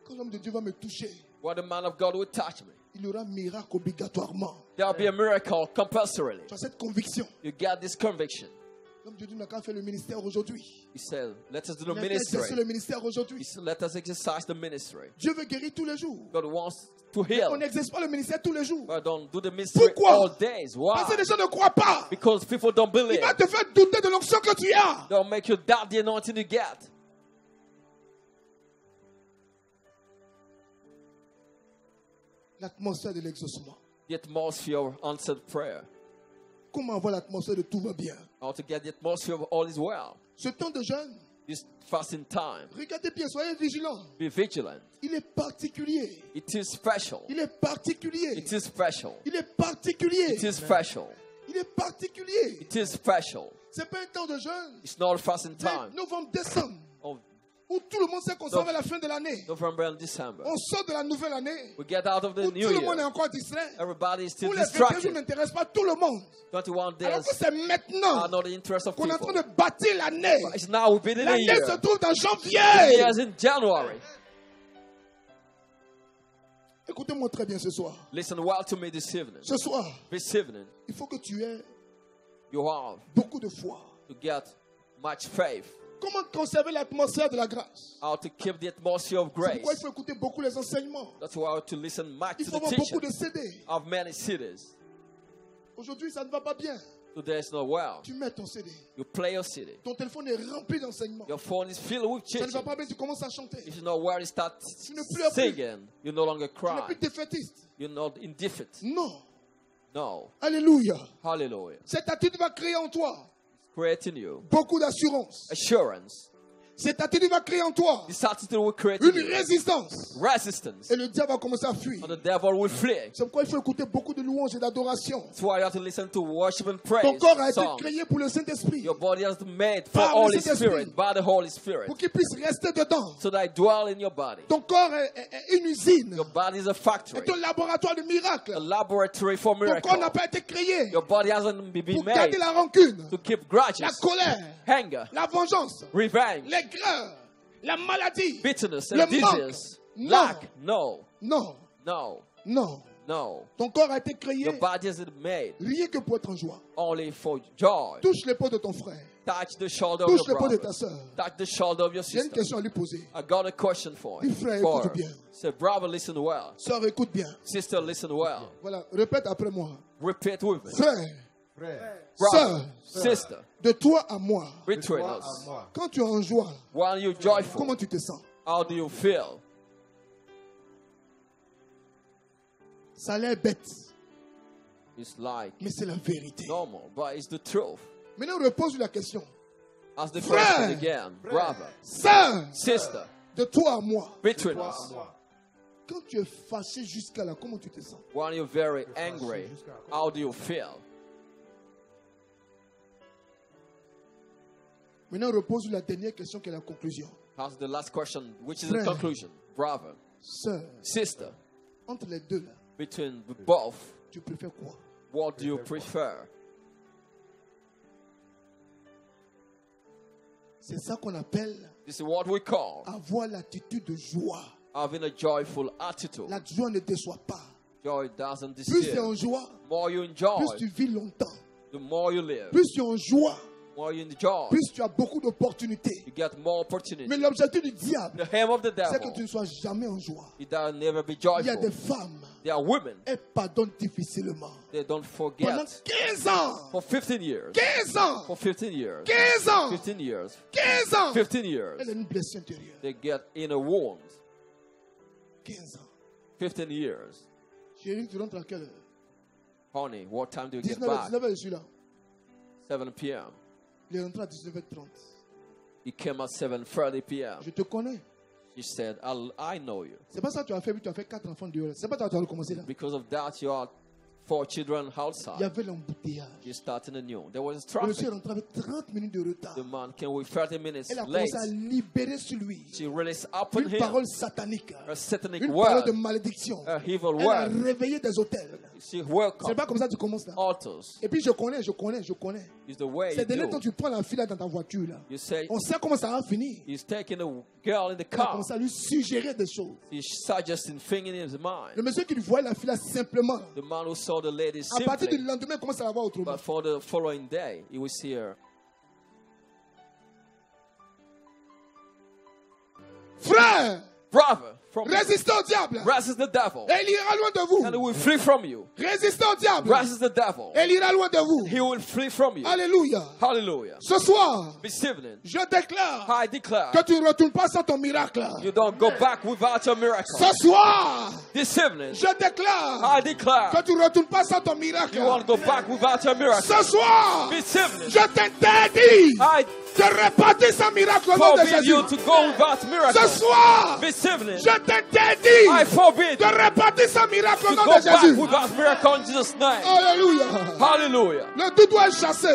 Quand l'homme de Dieu va me toucher, When the man of God will touch me, il y aura un miracle obligatoirement. there will be a miracle compulsorily. Tu as cette conviction. You get this conviction. L'homme de Dieu n'a qu'à faire le ministère aujourd'hui. He said, let us do Il the n'a qu'à exercer ministry. le ministère He aujourd'hui. said, let us exercise the ministry. Dieu veut guérir tous les jours. God wants to On heal, n'exerce pas le ministère tous les jours. but don't do the ministry Pourquoi? all days. Why? Parce que les gens ne croient pas. Because people don't Il believe. va te faire douter de l'onction que tu as. They'll make you doubt the anointing you get. L'atmosphère de l'exaucement. The atmosphere of answered prayer. Comment avoir l'atmosphère de tout va bien? How to get the atmosphere of all is well. Ce temps de jeûne, This fasting time. regardez bien, soyez vigilants. Be vigilant. Il est particulier. It is special. Il est particulier. It is special. Il est particulier. It is special. Il est particulier. It is special. C'est pas un temps de jeûne. It's not a fasting Mais time novembre, décembre, of où tout le monde sait qu'on s'en va à la fin de l'année. November and December. On sort de la nouvelle année. We get out of the Où new tout le monde est year. encore distrait. Everybody is still Où les 21 jours distracted. n'intéressent pas tout le monde. 21 Alors days que c'est maintenant are not the interest of qu'on est en train people. de bâtir l'année. It's now we've been in a L'année year. se trouve dans The janvier. year is in January. Écoutez-moi très bien ce soir. Listen well to me this evening. Ce soir, This evening, il faut que tu aies you have beaucoup de foi. to get much faith. Comment conserver l'atmosphère de la grâce? How to keep the atmosphere of C'est pourquoi il grace. faut écouter beaucoup les enseignements. That's why I have to listen much Il to faut the avoir beaucoup de teaching CD. of many cities. Aujourd'hui, ça ne va pas bien. Today is not well. Tu mets ton CD. You play your city. Ton téléphone est rempli d'enseignements. Your phone is filled with Ça ne va teaching. pas bien, tu commences à chanter. If you know where to start ne pleures plus. singing, you no longer Tu n'es cry. plus défaitiste. You're not in defeat. Non. No. Alléluia. Hallelujah. Cette attitude va créer en toi It's creating you beaucoup d'assurance. assurance. Cette attitude va créer en toi This attitude will create in une you résistance. resistance. Et le diable va commencer à fuir. And the devil will flee. C'est pourquoi il faut écouter beaucoup de louanges et d'adoration. That's why you have to listen to worship and Ton praise corps a été songs. créé pour le Saint-Esprit. Your body has been made for Par le Holy Saint-Esprit. Spirit, by the Holy Spirit, Pour qu'il puisse rester dedans. so that I dwell in your body. Ton corps est une usine. Your body is a factory, Est un laboratoire de miracles. a laboratory for Ton corps miracles. n'a pas été créé Your body hasn't been pour made garder la rancune, to keep la grudges, colère, anger, la vengeance, revenge, l'aigreur, la maladie. bitterness, le and disease, manque. lack. No, Non, no, non. no. Ton corps a été créé Your body isn't made rien que pour être en joie. only for joy. Touche l'épaule de ton frère. Touch the shoulder of Touche your l'épaule de brother. ta soeur. Touch the shoulder of your J'ai une sister. question à lui poser. I got a question for Dis, you. frère, For écoute her. bien. Say, brother, listen well. Sœur, écoute bien. Sister, listen well. Voilà, répète après moi. Repeat with me. Frère, Brother, sœur, sister, de toi à moi, between us. quand tu es en joie, While you're joyful, comment tu te sens? how do you feel? Ça a l'air bête, It's like mais c'est la vérité. normal, but it's the truth. Maintenant, repose la question. Ask the Frère. question again. Brother, Sœur, sister, de toi à moi, between us. quand tu es fâché jusqu'à là, comment tu te sens? When you're very angry, how do you feel? Maintenant, repose la dernière question qui est la conclusion. Ask the last question, which is the Frère. conclusion. Brother, Sœur, sister, entre les deux là, between both, tu préfères quoi? what do you prefer? C'est ça qu'on appelle This is what we call avoir l'attitude de joie. having a joyful attitude. La joie ne déçoit pas. Joy doesn't Plus tu es deceive. en joie, More you enjoy, plus tu vis longtemps. the more you live. Plus tu es en joie, More you enjoy, plus tu as beaucoup d'opportunités. you get more opportunity. Mais l'objectif du diable, The aim of the c'est que tu devil, ne sois jamais en joie. it does never be Il y a des joyful. femmes, There are women, elles pardonnent difficilement. they don't Pendant forget. 15 ans, For 15 years. 15 ans, For 15 years. 15 ans, 15 years. 15 ans, 15 years. elle a une blessure intérieure. They get inner wounds. 15 ans. 15 years. Chérie, tu rentres à quelle heure? Honey, what time do you get 19h, back? 19h, je suis là. 7 p.m. Il est rentré à 19h30. He came at 7:30 p.m. Je te connais. She said, I know you. C'est pas ça que tu as fait, mais tu as fait 4 enfants dehors. C'est pas ça que tu as recommencé là. Because of that, you are 4 children Il y outside. avait l'embouteillage. You started anew. There was Le monsieur est traffic. rentré avec 30 minutes de retard. The man came with 30 minutes Elle a late. commencé à libérer sur lui She released upon une him parole satanique, a satanic une parole de word, malédiction. a evil Elle a word. réveillé des hôtels. She C'est welcomed pas comme ça que tu commences là. altars. Et puis je connais. Is the way Ces you derniers temps, do. tu prends la fille là dans ta voiture là. You say On sait comment ça va finir. he's taking a girl in the Elle a car. commencé à lui suggérer des choses. He's suggesting things in his Le mind. monsieur qui lui voyait la fille là simplement. The man who saw the lady À partir du simply, lendemain, il commence à la voir autrement. but for the following day, he will see her. Frère, Brother, from résistez au diable. resist the devil, Et il ira loin de and he vous. will flee from you. Résistez au diable. Resist the devil, Et il ira loin de vous. he will flee from you. Alléluia. Hallelujah. Ce soir, This evening, je déclare I declare que tu ne retournes pas sans ton miracle. you don't go back without your miracle. Ce soir, This evening, je déclare I que declare tu ne retournes pas sans ton miracle. you won't go back without your miracle. Ce soir, This evening, je t'interdis I de repartir sans miracle au nom de forbid you Jésus. to go without Ce miracle. soir, This evening, je t'interdis I forbid de repartir sans miracle au to nom go de back Jésus. without miracle in Jesus' name. Alléluia. Hallelujah. Le doute doit être chassé.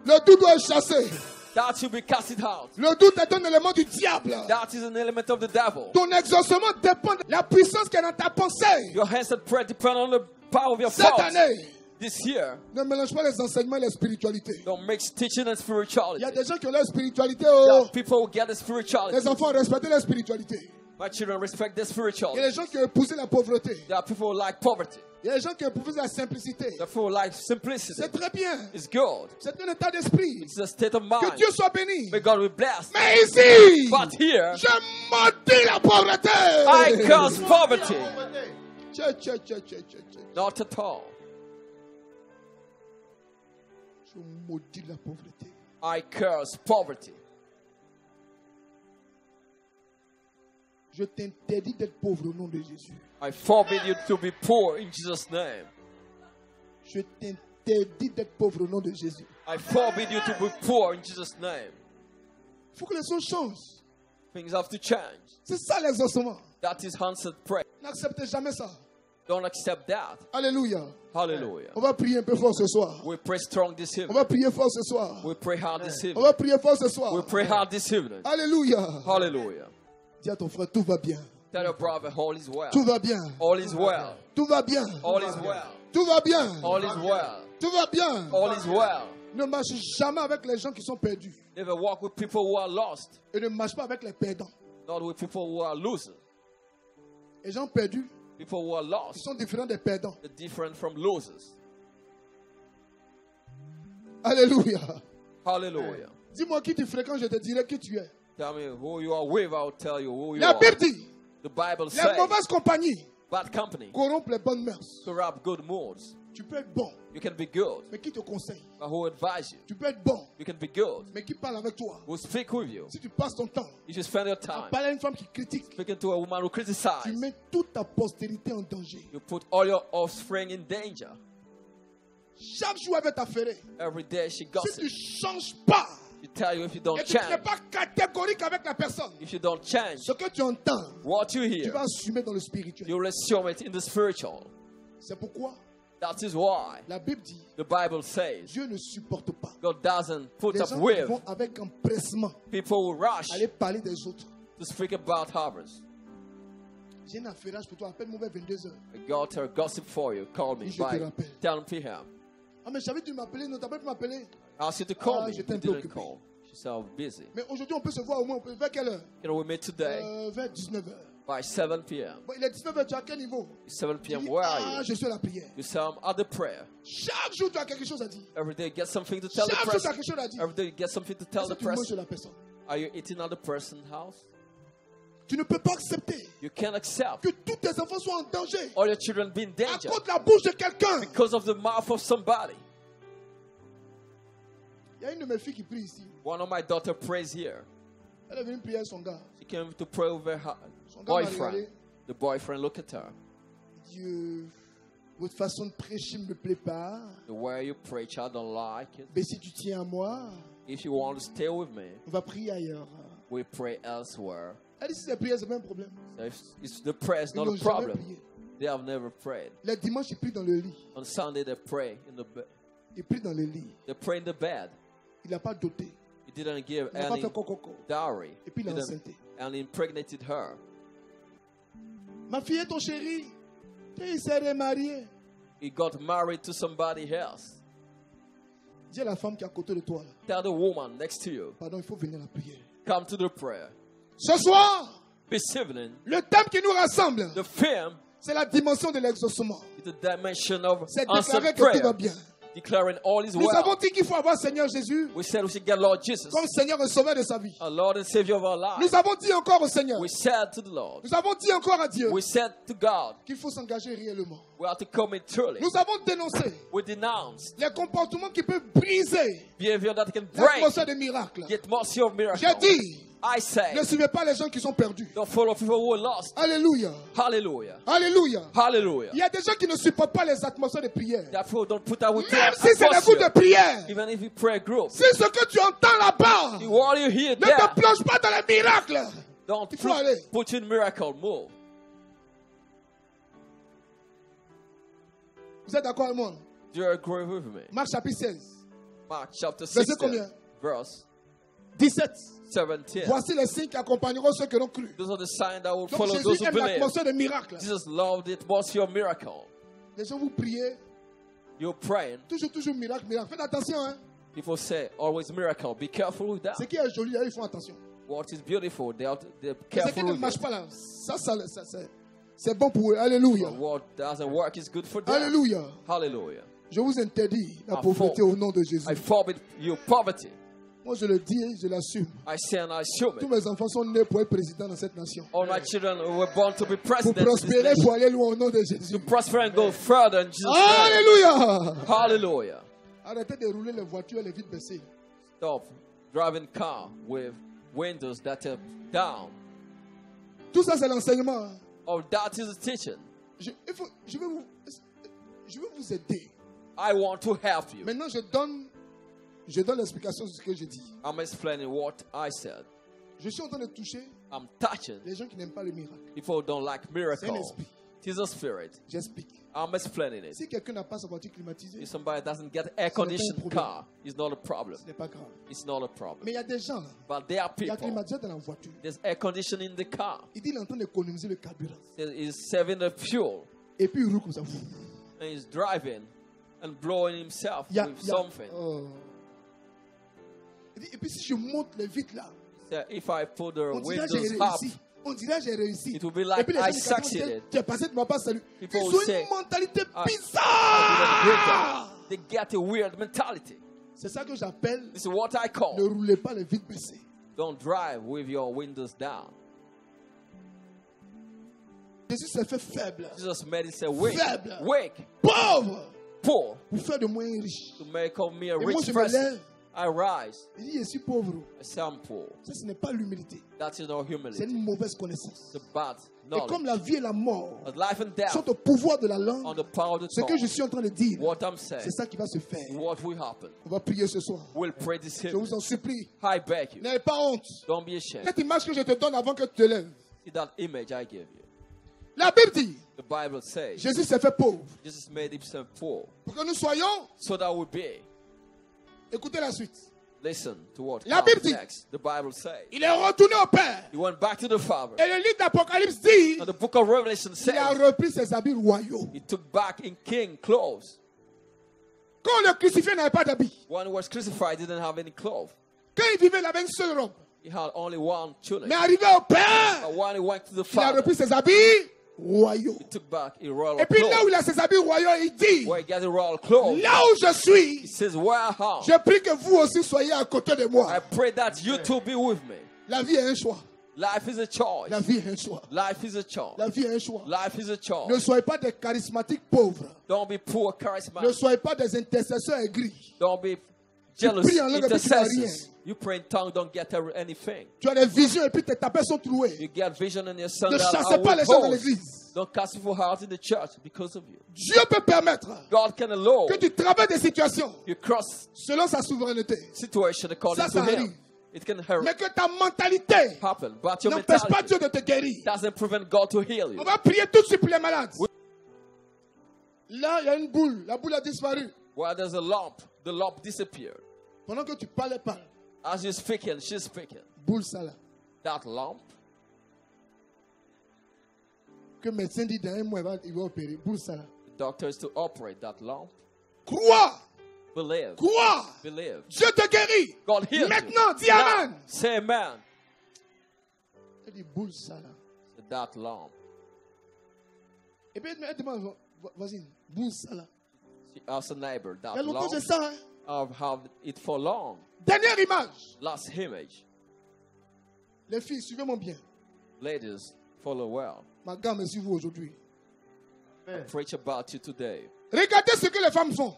Le doute doit être chassé. That should be casted out. Le doute est un élément du diable. That is an element of the devil. Ton exaucement dépend de la puissance qui est dans ta pensée. Your hands and prayer depend on the power of your Cette thoughts. année, This year, ne mélange pas les enseignements et la spiritualité. don't mix teaching and Il spirituality. y a des gens qui ont leur spiritualité. There Oh. are people who get the spirituality. Les enfants respectent leur spiritualité. My children respect their Il y a spirituality. des gens qui ont épousé la pauvreté. There are people who like poverty. Il y a des gens qui ont épousé la simplicité. There are people who like simplicity. C'est très bien. It's good. C'est un état d'esprit. It's a state of Que mind. Dieu soit béni. May God be blessed. Mais ici, But here, je maudis la pauvreté. I curse poverty. Not at all. Je maudis la pauvreté. I curse poverty. Je t'interdis d'être pauvre au nom de Jésus. I forbid you to be poor in Jesus' name. Je t'interdis d'être pauvre au nom de Jésus. I forbid you to be poor in Jesus' name. Il faut que les choses changent. Things have to change. C'est ça l'exaucement. That is answered prayer. N'acceptez jamais ça. Don't accept that. Alléluia. Hallelujah. On va prier un peu fort ce soir. We pray strong this On evening. va prier fort ce soir. We pray hard this On evening. va prier fort ce soir. We pray hard this evening. Alléluia. Hallelujah. Dis à ton frère, tout va bien. Tell your brother all is well. Tout va bien. All is well. Tout va bien. All is well. Tout va bien. All is well. Tout va bien. All is well. Ne marche jamais avec les gens qui sont perdus. Never walk with people who are lost, Et ne marche pas avec les perdants. not with people who are losers. Les gens perdus, People who are ils lost sont différents des perdants. are different from losers. Alléluia. Hallelujah. Dis-moi qui tu fréquentes, je te dirai qui tu es. Tell me who you are with, I'll tell you who you La are. Bible dit, The Bible les says mauvaises compagnies bad company corrompent les bonnes mœurs. corrupt good moods. Tu peux être bon, You can be good, mais qui te conseille? but who advise you? Tu peux être bon, You can be good, mais qui parle avec toi? who speak with you. Si tu passes ton temps You should spend your à time parler à une femme qui critique, speaking to a woman who tu criticizes. mets toute ta postérité en danger. You put all your offspring in danger. Chaque jour elle va t'affairer. Every day she Si tu gossips. ne changes pas, She tell you if you don't et tu n'es change, pas catégorique avec la personne, if you don't change ce que tu entends, what you tu hear, vas assumer dans le spirituel. you'll assume it in the spiritual. C'est pourquoi That is why la Bible dit, the Bible says Dieu ne supporte pas God doesn't put les up gens qui with vont avec empressement people who rush aller parler des autres. to speak about others. J'ai un affairage pour toi, appelle-moi vers 22h. I got her gossip for you. Call me Oui, je te by rappelle. 10 p.m. Ah mais j'avais dû m'appeler, non, t'as pas pu m'appeler. Ask you to call Ah, me. j'étais You un peu didn't occupé. call. She said I'm busy. Mais aujourd'hui on peut se voir au moins, vers quelle heure? Can we meet today Vers 19h. by 7 p.m.? Bon, il est 19h, tu as quel niveau? It's 7 Tu p.m. dis, Where are ah, you? je suis à la prière. You say I'm at the prayer. Chaque jour tu as quelque chose à dire. Every day get something to tell the Chaque jour tu as person. quelque chose à dire. Every day you get something to tell Est-ce the que tu manges chez person. la personne? Are you eating at the person's house? Tu ne peux pas accepter You can't accept que tous tes enfants soient en danger all your children be in à danger cause de la bouche de quelqu'un. because of the mouth of somebody. Il y a une de mes filles qui prie ici. One of my daughter prays here. Elle est venue prier avec son gars. She came to pray with her Son gars m'a boyfriend. regardé. The boyfriend looked at her. Dieu, votre façon de prêcher ne me plaît pas. The way you preach, I don't like it. Mais si tu tiens à moi, If you want to stay with me, on va prier ailleurs. we pray elsewhere. Elle dit si c'est prière, c'est pas un problème. So if the prayer is Ils not n'ont a jamais problem. prié. They have never prayed. Les dimanches, ils prient dans le lit. On Sunday they pray in the bed. Ils prient dans le lit. They pray in the bed. Il n'a pas doté. He didn't give Il n'a pas any fait coco. dowry. Et puis il a Didn't- enceinté. and impregnated her. Ma fille est ton chéri. Et il s'est remarié. He got married to somebody else. Dis à la femme qui est à côté de toi. Là, Tell the woman next to you, pardon, il faut venir à la prière. come to the prayer. Ce soir, This evening, le thème qui nous rassemble, the film c'est la dimension de l'exaucement. is the dimension of C'est answered déclarer que tout va prayer. bien. Declaring all is Nous avons well. dit qu'il faut avoir Seigneur Jésus We said we should get Lord Jesus, comme Seigneur et Sauveur de sa vie. our Lord and Savior of our lives. Nous avons dit encore au Seigneur, We said to the Lord, nous avons dit encore à Dieu we said to God, qu'il faut s'engager réellement. we have to commit truly. Nous avons dénoncé We denounce les comportements qui peuvent briser behavior that can break l'atmosphère des miracles. the atmosphere of miracles. J'ai dit, I say, ne suivez pas les gens qui sont perdus. don't follow people who are lost. Alléluia. Hallelujah. Alléluia. Hallelujah. Il y a des gens qui ne supportent pas les atmosphères de prière. Therefore, don't put up with Même si c'est des groupes de prière. even if you pray group. Si ce que tu entends là-bas What you hear ne there, te plonge pas dans les miracles, don't il faut aller. put in miracle move. Vous êtes d'accord avec moi? Do you agree with me? Marc chapitre 16, Mark chapter Verset 16, combien? verse 17. 17. Voici les signes qui accompagneront ceux qui ont cru. Those are the signs that will Donc follow those Jésus who aime believe. l'atmosphère de miracles. Jesus loved the atmosphere of miracle. Les gens vous priez, You're praying. toujours miracle, miracle. Faites attention, hein. People say always miracle. Be careful with that. Ce qui est joli, là, ils font attention. What is beautiful, they're Mais ce qui careful ne with marche it. pas là, c'est bon pour eux. Alléluia. What doesn't work is good for them. Alléluia. Hallelujah. Je vous interdis la I pauvreté for- au nom de Jésus. I forbid you poverty. Moi, je le dis, je l'assume. I say and I assume Tous it. mes enfants sont nés pour être présidents dans cette nation. All my children were born to be Pour presidents. in this prospérer, nation. pour aller loin au nom de Jésus. To prosper and go further in Jesus' name. Alléluia. Hallelujah. Arrêtez de rouler les voitures et les vitres baissées. Stop driving car with windows that are down. Tout ça, c'est l'enseignement. Oh, that is the teaching. Je veux vous aider. I want to help you. Maintenant, je donne l'explication sur ce que j'ai dit. I'm explaining what I said. Je suis en train de toucher I'm touching les gens qui n'aiment pas le miracle. people who don't like C'est un miracle. esprit. It is a spirit. J'explique. I'm explaining it. Si quelqu'un n'a pas sa voiture climatisée, If somebody doesn't get air conditioned problème. car, it's not a problem. ce n'est pas grave. It's not a problem. Mais il y a des gens, But there are il y a people. climatiseur dans la voiture. There's air conditioning in the car. Il dit qu'il est en train d'économiser le carburant. He's saving the fuel. Et puis il roule comme ça. And he's driving and blowing himself Il y a- with il y a- something. oh. Il dit, et puis si je monte les vitres là, So if I put the on dirait que j'ai windows up, réussi. On dirait que j'ai réussi. it will be Et like puis les gens I du quartier vont succeeded. dire, tu es passé, tu ne m'as pas salué. Ils People ont say, une mentalité I bizarre. They get a weird mentality. C'est ça que j'appelle This is what I ne call roulez pas les vitres baissées. don't drive with your windows down. Jésus s'est fait faible, Jesus made it say weak, Faible. weak, pauvre, poor, pour faire de moi un riche. to make of me a Et moi, rich je me person. lève. I rise. Il dit, je suis pauvre. I say I'm poor. Ça, ce n'est pas l'humilité. That is not C'est humility. une mauvaise connaissance. It's a bad Et comme knowledge. la vie et la mort But life and death sont au pouvoir de la on langue, the power of the ce que je tongue. suis en train de dire, What I'm saying, c'est ça qui va se faire. what will happen. On va prier ce soir. We'll pray this Je evening. vous en supplie. I beg you. N'ayez pas honte. Don't be ashamed. Cette image que je te donne avant que tu te lèves. See that image I gave you. La Bible dit, The Bible says Jésus s'est fait pauvre. Jesus made himself poor Pour que nous soyons, so that we be. écoutez la suite. Listen to what La comes Bible dit- next. The Bible says Il est retourné au Père. he went back to the Father. Et le livre d'Apocalypse dit, And the book of Revelation il a says repris ses habits royaux. he took back in king clothes. Quand le crucifié n'avait pas d'habits, When he was crucified, he didn't have any clothes. quand il vivait, il avait une seule robe. He had only one tunic. Mais arrivé au Père, But when he went to the il a Father, repris ses habits royaux. he took back a royal Et puis là où clothes. il a ses habits royaux, il dit, Where he got the royal clothes, là où je he suis, says, where I am. je prie que vous aussi soyez à côté de I moi. pray that you too be with me. La vie est un choix. Life is a choice. La vie est un choix. Life is a choice. La vie est un choix. Life is a Ne choice. soyez pas des charismatiques pauvres. Don't be poor Ne charismatic. soyez pas des intercesseurs aigris. Don't be jealous pries en langue et puis tu n'as intercessors. You pray in tongue, don't get anything. Tu as des visions et puis tes tapets sont troués. You get vision in your son Ne that chassez I pas les will gens dans boast. l'église. Don't cast people out in the church because of you. Dieu peut permettre God can allow que tu traverses des situations you cross selon sa souveraineté. situation according Ça to arrive. Him. It can hurt, Mais que ta mentalité happen, but your n'empêche pas mentality Dieu de te guérir. doesn't prevent God to heal you. On va prier tout de suite pour les malades. Là, il y a une boule. La boule a disparu. Where there's a lump, the lump disappeared. Pendant que tu parles. As you're speaking, she's speaking. Boule ça là. That lump, Que le médecin dit dans un mois, il va opérer. Boule ça là. the doctor is to operate that lump. Crois. Believe. Crois. Believe. Dieu te guérit. God heals Maintenant, you. dis Amen. Now, say amen. Il dit boule ça là. That lump. Et puis elle demande, voisine, boule ça là. She asked a neighbor, Il y a that longtemps lump, c'est ça. Hein? I've had it for long. Dernière image. Last image. Les filles, suivez-moi bien. Ladies, follow well. Ma gamme est sur vous aujourd'hui. I preach about you today. Regardez ce que les femmes font.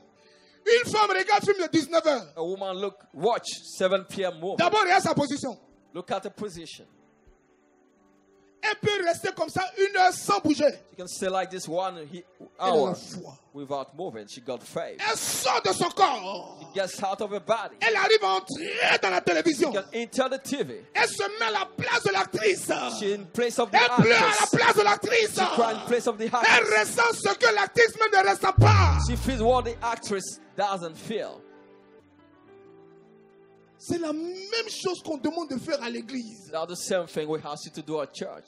Une femme regarde film de 19h. A woman watch 7 p.m. movie. D'abord, regarde sa position. Look at the position. Elle peut rester comme ça 1 heure sans bouger. She can stay like this 1 Elle a la hour foi. without moving. She got faith. Elle sort de son corps. She gets out of her body. Elle arrive à entrer dans la télévision. She can enter the TV. Elle se met à la place de l'actrice. She in place of the Elle pleure à la actress. place de l'actrice. She cry in place of the Elle actress. ressent ce que l'actrice même ne ressent pas. She feels what the actress doesn't feel. C'est la même chose qu'on demande de faire à l'église. That's the same thing we ask you to do at church.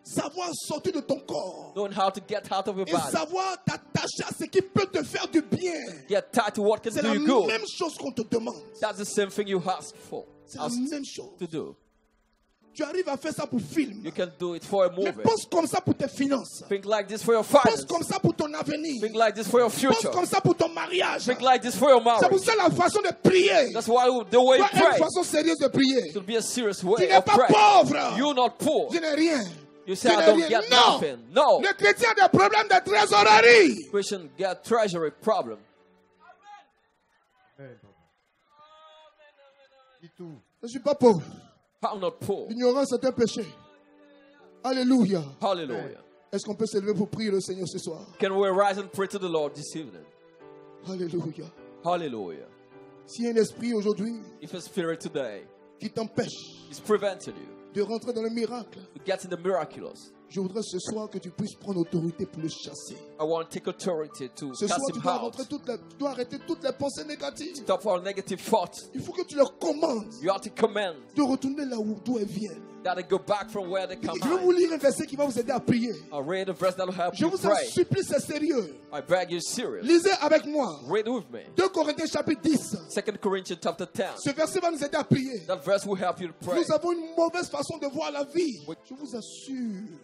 Savoir sortir de ton corps. Learn how to get out of your Et body. savoir t'attacher à ce qui peut te faire du bien. Get tied to what can C'est do la you good. même chose qu'on te demande. That's the same thing you ask for. C'est la Ask même chose. to do. Tu arrives à faire ça pour film. You can do it for a Mais movie. pense comme ça pour tes finances. Think like this for your Pense finance. comme ça pour ton avenir. Think like this for your Pense future. comme ça pour ton mariage. Think like this for your C'est pour marriage. ça la façon de prier. That's why the way you Pas une pray façon sérieuse de prier. should be a serious Tu way n'es of pas praying. pauvre. You're not poor. Je n'ai rien. You say, Tu I n'es don't rien. get Non. nothing. No. Le chrétien a des problèmes de trésorerie. Christian get treasury problem. Je ne suis pas pauvre. I'm not poor. L'ignorance est un péché. Alléluia. Hallelujah. Est-ce qu'on peut s'élever pour prier le Seigneur ce soir? Can we rise and pray to the Lord this evening? Alléluia. Hallelujah. S'il y a un esprit aujourd'hui If a spirit today qui t'empêche is preventing you de rentrer dans le miracle, to get in the miraculous, je voudrais ce soir que tu puisses prendre autorité pour le chasser. I want to take authority to Ce soir, cast tu him dois, out. tu dois arrêter toutes les pensées négatives. Stop our negative thoughts. Il faut que tu leur commandes You have to command de retourner là d'où elles viennent. that they go back from where they come Je vais vous out. lire un verset qui va vous aider à prier. I read a verse that will help Je you vous en pray. supplie, c'est sérieux. I beg you serious. Lisez avec moi. Read with me. 2 Corinthiens chapitre 10. 2 Corinthians chapter 10. Ce verset va nous aider à prier. That verse will help you to pray. Nous avons une mauvaise façon de voir la vie. Oui. Je vous assure.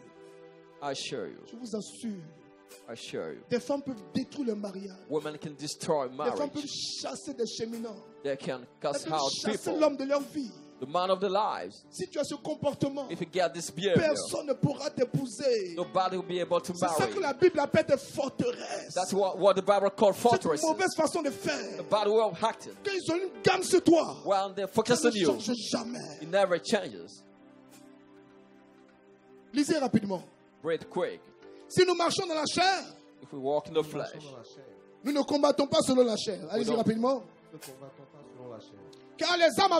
I assure you. Je vous assure. I assure you. Des femmes peuvent détruire le mariage. Women can destroy Des femmes peuvent marriage. chasser des cheminants. They can Elles cast peuvent out chasser people. l'homme de leur vie. The man of their lives. Si tu as ce comportement, If you get this behavior, personne ne pourra t'épouser. nobody will be able to C'est ça que la marry. Bible appelle des forteresses. That's what the Bible calls C'est une fortresses. mauvaise façon de faire. The bad way of acting. Quand ils ont une gamme sur toi, When they ça focus ne on you, change jamais. it never changes. Lisez rapidement. Read quick. Si nous marchons dans la chair, If we walk in the flesh, nous ne combattons pas selon la chair. Allez-y don't. rapidement. Ne combattons pas selon la chair. Car les armes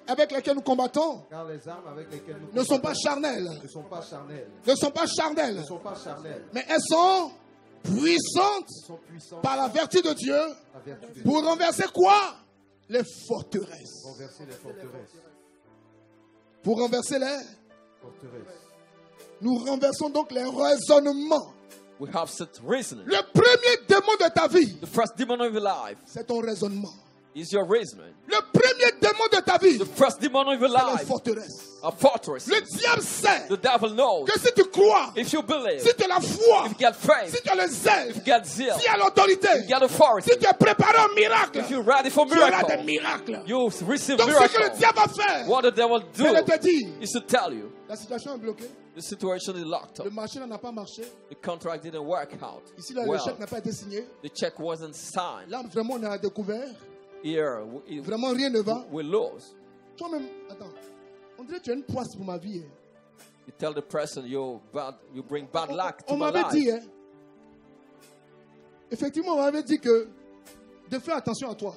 avec lesquelles nous combattons Car les armes avec lesquelles nous ne sont pas combattons charnelles. ne sont pas charnelles. Ne sont pas charnelles. Ne sont pas charnelles. Mais elles sont puissantes Elles sont puissantes par la vertu de Dieu à vertu de pour Dieu. renverser quoi? Les forteresses. Renverser les forteresses. Pour renverser les... Forteresses. Nous renversons donc les raisonnements. we have set reasoning. Le premier démon de ta vie, The first demon of your life c'est ton raisonnement. is your reasoning. Le premier démon de ta vie, The first demon of your c'est les life, forteresses. a fortress. Le diable sait The devil knows. que si tu crois, If you believe, si tu as la foi, if you get faith, si tu as le zèle, if you get zeal, si tu as l'autorité, if you get authority, si tu es préparé au miracle, if you're ready for tu auras des miracle, miracles. you receive Donc ce que le miracle. diable va faire, What the devil c'est de do te dire, is to tell you la situation est bloquée, the situation is locked le up. marché n'a pas marché, The contract didn't work out. ici là, le Well, chèque n'a pas été signé, the check wasn't signed. là vraiment on a découvert, Here vraiment rien ne va. we lose. Toi-même, attends, on dirait que tu as une poisse pour ma vie. Hein. You tell the person you bring bad luck to On my m'avait life. dit, hein, effectivement, on m'avait dit que de faire attention à toi.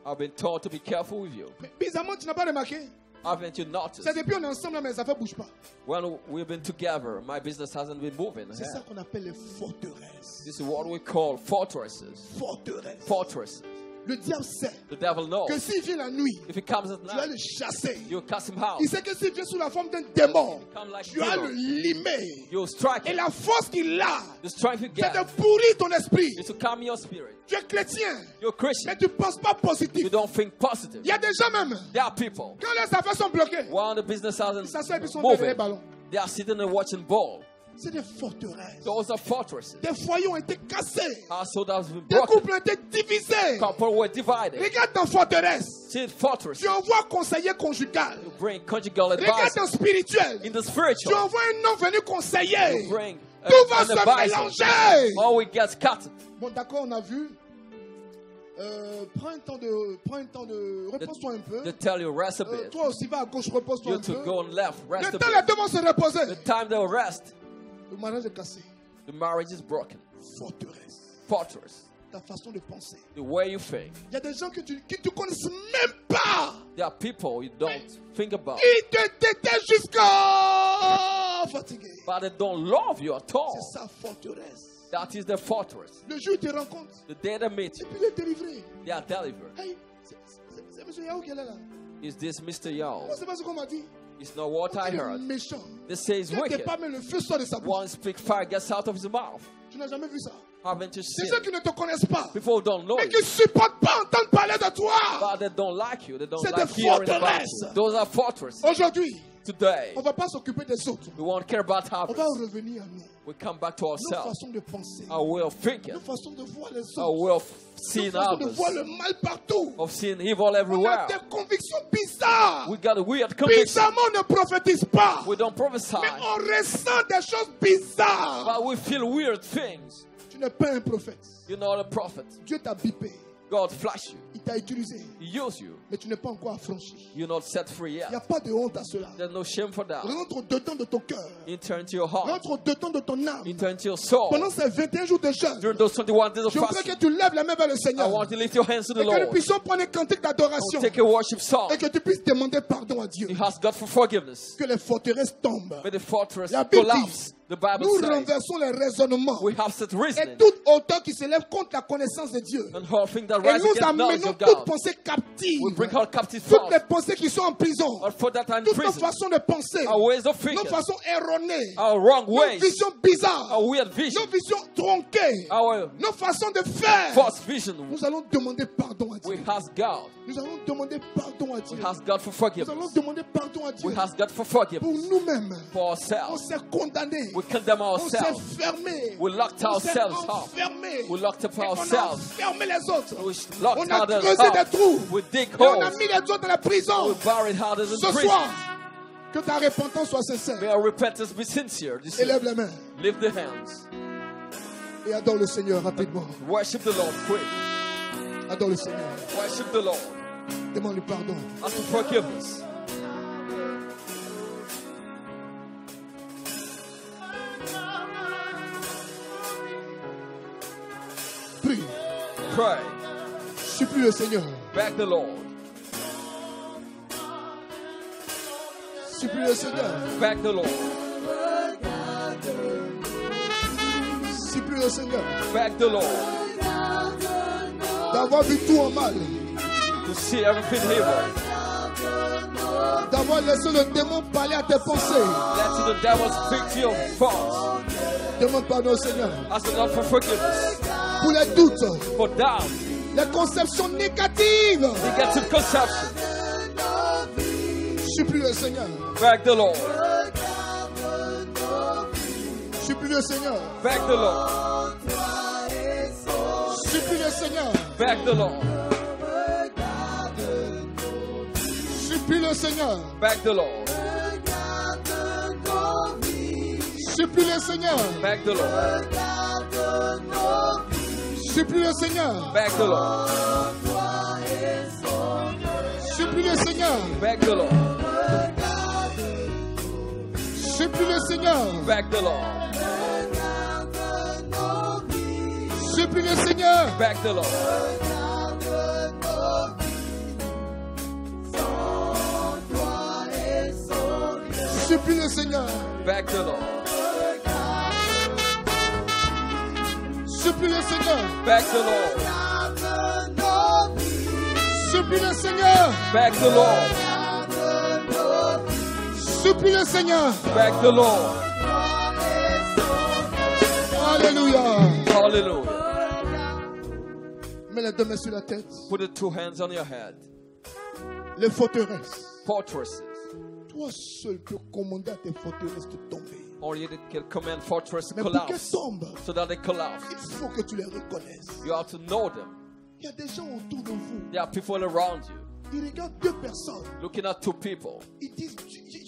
I've been told to be careful with you. Mais bizarrement, tu n'as pas remarqué. Haven't you noticed? C'est depuis on est ensemble, mais les affaires ne bougent pas. When we've been together, my business hasn't been moving. C'est ça qu'on appelle les forteresses. This is what we call fortresses. Forteresses. Fortresses. Le diable sait The devil knows. que s'il vient la nuit, If he comes at tu vas night, le chasser. you cast him out. Il sait que s'il vient sous la forme d'un démon, Come like tu vas le demon. limer. You strike Et him. la force qu'il a, The strength you c'est get de pourrir ton esprit. is to calm your spirit. Tu es chrétien, You're Christian. mais tu ne penses pas You positif. don't think positive. Il y a des gens même, There are people. quand les affaires sont bloquées, While the business ils hasn't s'assoient et puis ils sont derrière les moving, ballons. they are sitting and watching ball. C'est des forteresses. Those are fortresses. Des foyers ont été cassés. Household has been Des broken. couples ont été divisés. Couple were divided. Regarde dans forteresse. See fortress. Tu envoies conseiller conjugal. You bring conjugal Regarde advice. dans spirituel. In the Tu spiritual, envoies un homme venu conseiller. you bring Tout va an se advisor. mélanger. All we get scattered. Bon, d'accord, on a vu. Prends un temps de. Repose-toi un peu. They tell you rest a bit. Toi aussi, va à gauche, repose-toi You un to peu. go on left, rest Le a temps, les bit. deux vont se reposer. The time they'll rest, Le mariage est cassé. the marriage is broken. Forteresse. Fortress. Ta façon de penser. The way you think. Il y a des gens qui ne connaissent même pas. There are people you don't think about, Ils te détestent jusqu'à fatigué. but they don't love you at all. C'est sa forteresse. That is the fortress. Le jour où tu te rencontres, The day they meet et you, puis il est délivré. they are delivered. Hey, c'est M. Yahoo qui est là. Is this Mr. Moi, Yao? c'est pas ce qu'on m'a dit. It's not what I Il est heard. méchant. They say he's Quand t'es wicked. pas, mais le feu sort de sa bouche. One speak fire gets out of his mouth. Tu n'as jamais vu ça. Haven't you C'est seen? ceux qui ne te connaissent pas, People don't know mais you, qui ne supportent pas entendre parler de toi. but they don't like you. They don't C'est like des hearing about forteresses. you. Those are fortresses. Aujourd'hui, Today, on ne va pas s'occuper des autres. we won't care about On va others. revenir à nous. We come back to Nos ourselves. façons de penser, Our way of thinking. nos façons de voir les Our autres, way of nos seeing façons de others. voir le mal partout. Of seeing evil On a everywhere. des convictions bizarres. We got a weird conviction. Bizarrement, on ne prophétise pas. We don't prophesy, Mais on ressent des choses bizarres. but we feel weird things. Tu n'es pas un prophète. You're not a prophet. Dieu t'a bipé. God flash you. Il t'a utilisé. He use you. Mais tu n'es pas encore affranchi. You're not set free Il n'y a yet. pas de honte à cela. There's no shame for that. Rentre dedans de ton cœur. Enter into your heart. Rentre dedans de ton âme. Enter into your soul. Pendant ces 21 jours de jeûne, During those 21 days of je voudrais fasting, que tu lèves la main vers le I Seigneur. want you to lift your hands to the Et que nous Lord. puissions prendre un cantique d'adoration. Take a worship song. Et que tu puisses demander pardon à Dieu. You ask God for forgiveness. Que les forteresses tombent. May the fortress La Bible collapse. The Bible Nous says renversons les raisonnements. we have set Et reasoning toute hauteur qui s'élève contre la connaissance de Dieu. and all things that Et rise nous against knowledge amenons of toute God. pensée captive. We bring our captive Toutes les thoughts. pensées qui sont en prison. Or for that in Toutes nos prison. façons de penser. Our ways of Nos thinking. façons erronées. Our wrong Nos ways. visions bizarres. Our weird vision. Nos visions tronquées. Our Nos façons de faire. false vision. Nous allons demander pardon à We Dieu. ask God. Nous allons demander pardon à Dieu. We ask God for Nous allons forgiveness. demander pardon à Dieu. We ask God for Pour forgiveness. nous-mêmes. For On ourselves. s'est condamnés. We condemn On s'est ourselves. fermés. We locked On s'est ourselves up. enfermés. We locked up Et on a ourselves. fermé les autres. We locked On a others creusé des up. trous. We dig Et on a holes. mis les autres dans la prison. We buried others in Ce prison. soir, que ta repentance soit May sincère. our repentance be sincere. This year. Élève les mains Lift the hands. et adore le Seigneur rapidement. Worship the Lord quick. Adore le Seigneur. Worship the Lord. Demande-lui pardon. Ask for forgiveness. Prie. Pray. Supplie le Seigneur. Beg the Lord. Supplie le Seigneur. Beg the Lord. Supplie le Seigneur. Beg the Lord. D'avoir vu tout en mal. To see everything evil. D'avoir laissé le démon parler à tes pensées. Let the devil speak to your thoughts. Demande pardon au Seigneur. Ask the Lord for forgiveness. Pour les doutes, For doubt. les conceptions négatives. Negative conception. Supplie le Seigneur. Beg the Lord. Supplie le Seigneur. Beg the Lord. Supplie le Seigneur. Beg the Lord. Supplie le Seigneur. Beg the Lord. Supplie le Seigneur. Beg the Lord. Supplie le Seigneur. Beg the Lord. Supplie le Seigneur. Beg the Lord. Supplie le Seigneur. Beg the Lord. Supplie le Seigneur. Beg the Lord. Supplie le Seigneur. Beg the Lord. Supplie le Seigneur. Beg the Lord. Supplie le Seigneur. Beg the Lord. Supplie le Seigneur. Beg the Lord. Alléluia. Hallelujah. Mets les deux mains sur la tête. Put the two hands on your head. Les forteresses. Fortresses. Toi seul peux commander à tes forteresses de tomber. Only you can command fortress to Mais pour qu'elles collapse. tombent, So that they collapse. il faut que tu les reconnaisses. You have to know them. Il y a des gens autour de vous. There are people around you. Ils regardent deux personnes. Looking at two people. Ils disent,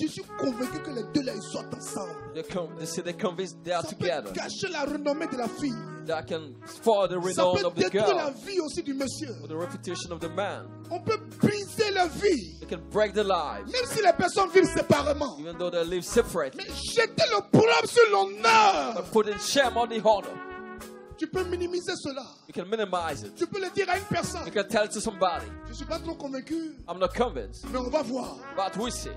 je suis convaincu que les deux là, ils sortent ensemble. They say they're convinced they are Ça together. peut gâcher la renommée de la fille. That can spoil the Ça renown peut of the détruire la girl. vie aussi du monsieur. Or the reputation of the man. On peut briser la vie. They can break the lives. Même si les personnes vivent séparément. Even though they live separately. Mais jeter le problème sur l'honneur. But putting shame on the honor. Tu peux minimiser cela. You can minimize it. Tu peux le dire à une personne. You can tell it to somebody. Je ne suis pas trop convaincu. I'm not convinced. Mais on va voir. But we see.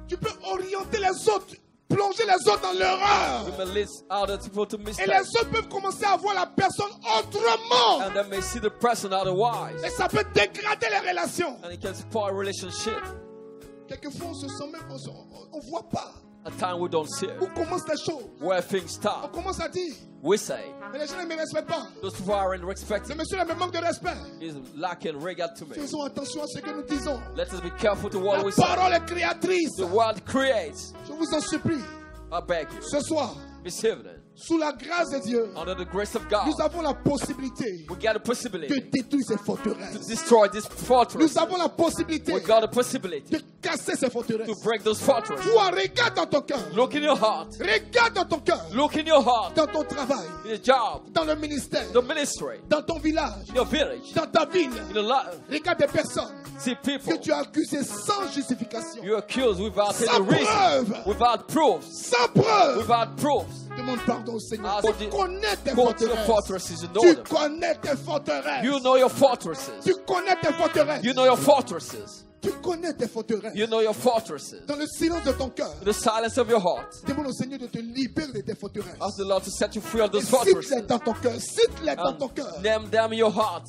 Tu peux orienter les autres. Plonger les autres dans l'erreur. We may lead other people to Et mistake. les autres peuvent commencer à voir la personne autrement. And they may see the person otherwise. Et ça peut dégrader les relations. And it can spoil relationship. Quelquefois, on se sent même, on ne voit pas At time we don't see où it. commencent les choses. Where things On start. commence à dire, We say. mais les gens ne me respectent pas. Those people aren't Le respected. monsieur là me manque de respect. Is lacking regard to me. Faisons attention à ce que nous disons. Let us be careful to what La we say. parole est créatrice. The world creates. Je vous en supplie, I beg you. ce soir, This evening, sous la grâce de Dieu, under the grace of God, nous avons la possibilité we got a de possibility détruire ces to forteresses. destroy this fortress. Nous avons la possibilité We got a possibility de casser ces to forteresses. break those fortresses. Toi, regarde dans ton cœur. Look in your heart. Regarde dans ton cœur. Look in your heart. Dans ton travail. In your job, Dans le ministère. the ministry, Dans ton village. in your village, Dans ta ville. in the life. Regarde des personnes See que people tu as accusées sans justification. you accuse without Sans any reason, preuve. without proofs, Sans preuve. without proofs. Demande pardon au Seigneur. Ah, Tu connais tes Go to your forteresses. fortresses, you know Tu them. connais tes forteresses. You know your fortresses. Tu connais tes forteresses. You know your fortresses. Tu connais tes forteresses. You know your fortresses. Dans le silence de ton cœur, In the silence of your heart, demande au Seigneur de te libérer de tes forteresses. ask the Lord to set you free of Et those cite-les fortresses. dans ton cœur. Cite-les dans ton cœur. And name them in your heart.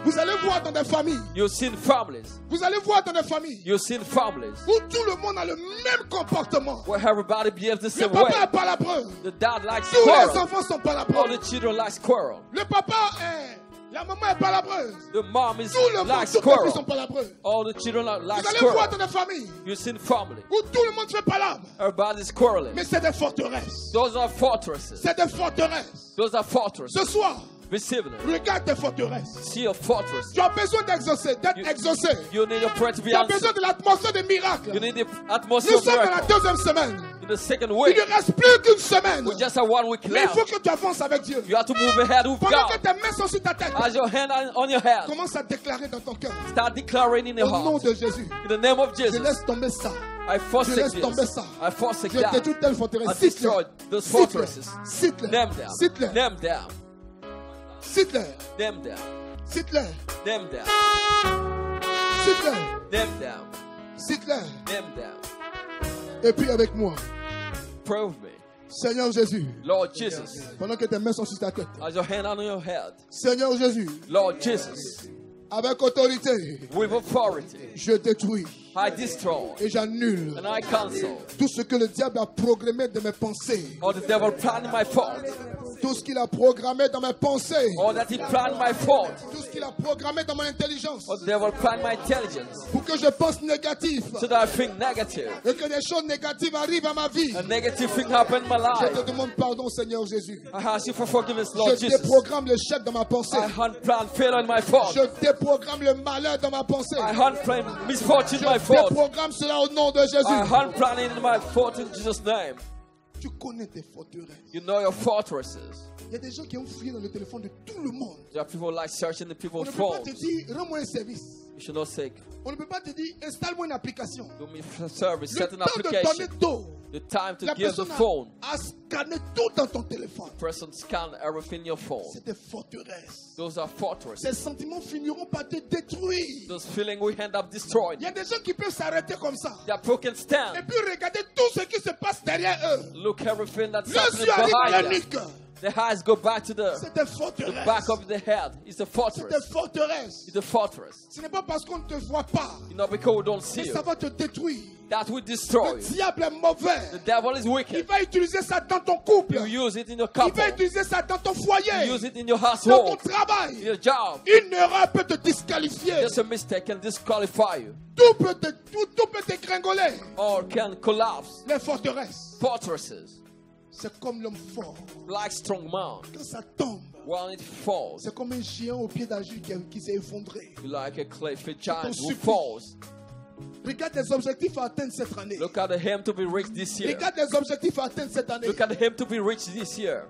Vous allez voir dans des familles. You'll see in families. Vous allez voir dans des familles You'll see in families où tout le monde a le même comportement. where everybody behaves the Le same way. papa est palabreux. The dad likes Tous les squirrel. enfants sont All palabreux. the children like squirrel. Le papa est... La maman est palabreuse. The mom is Tout le monde, like tous les filles sont squirrel. palabreux. All the children like Vous allez voir squirrel. dans des familles You'll see in family. où tout le monde fait palabre. Everybody's squirreling. Mais c'est des forteresses. Those are fortresses. C'est des forteresses. Those are fortresses. Ce soir, This evening, regarde tes forteresses. see a fortress. Tu as besoin d'exaucer, d'être You- exaucé. You need your prayer to be Tu as besoin answered. de l'atmosphère des miracles. You need the Nous atmosphere of sommes dans la miracle. deuxième semaine. In the second Il week, ne reste plus qu'une semaine. we just have 1 week Mais il faut left. que tu avances avec Dieu. You have to move ahead with Pendant que God. tes mains sont sur ta tête, As your hand on your head, commence à déclarer dans ton cœur. start declaring in your Au nom heart. de Jésus. In the name of Je Jesus, laisse tomber ça. I forsake laisse tomber this. ça. I forsake Je that. détruis telle forteresse. I Cite-les. destroy those Cite-les. fortresses. Cite-les. Name them. Cite-les. Name them. Cite-les. Name them. Cite-les. Name them. Cite-les. Name them. Cite-les. Name them. Et puis avec moi. Prove me. Seigneur Jésus. Lord Jesus, Pendant que tes mains sont sur ta tête. as your hand on your head. Seigneur Jésus. Lord Jesus, Avec autorité. with authority, Je détruis. I destroy Et j'annule. and I cancel Tout ce que le diable a programmé de mes pensées. all the devil plan in my fault, Tout ce qu'il a programmé dans mes pensées. all that he planned my fault, Tout ce qu'il a programmé dans mon intelligence. all the devil planned my intelligence, Pour que je pense négatif. so that I think negative. Et que des choses négatives arrivent à ma vie. A negative thing happened in my Je life. te demande pardon, Seigneur Jésus. I ask you for forgiveness, Lord Je Jesus. déprogramme l'échec dans ma pensée. I hunt plan failure in my fault. Je déprogramme le malheur dans ma pensée. I hunt plan misfortune in my Je fault. déprogramme cela au nom de I Jésus. hunt plan in my fault in Jesus' name. Tu connais tes forteresses. You know your fortresses. Il y a des gens qui ont fouillé dans le téléphone de tout le monde. There are people like searching the On people's ne peut pas phone. te dire, rends-moi un service. You should not say, On ne peut pas te dire, installe-moi une application. do me a service, Le set an temps de donner application. d'eau. The time to La give the personne phone. a scanné tout dans ton téléphone. Person scan everything in your phone. C'est des forteresses. Those are fortresses. Ces sentiments finiront par te détruire. Those feelings will end up destroyed. Il y a des gens qui peuvent s'arrêter comme ça. That people can Et stand. puis regarder tout ce qui se passe derrière eux. Look everything that's Les happening yeux arrivent à la behind them. nuque. The eyes go back to the C'est des forteresses. back of the head. It's a C'est fortress. des forteresses. It's a fortress. Ce n'est pas parce qu'on ne te voit pas You know, because we don't see que you. ça va te détruire. That will Le destroy you. diable est mauvais. The devil is Il wicked. va utiliser ça dans ton couple. You use it in your Il couple. va utiliser ça dans ton You foyer. use it in your Dans ton household. In travail. your job. Une erreur peut te disqualifier. Just a mistake can disqualify you. Tout peut t'égringoler. Or can collapse. Les forteresses. Fortresses. C'est comme l'homme fort. Like strong man. Quand ça tombe, When it falls. c'est comme un géant au pied d'Agile qui s'est effondré. Like a cliff, a giant who supplie. falls. Regarde les objectifs à atteindre cette année. Look at him to be rich this year. Regarde les objectifs à atteindre cette année. Look at him to be rich this year.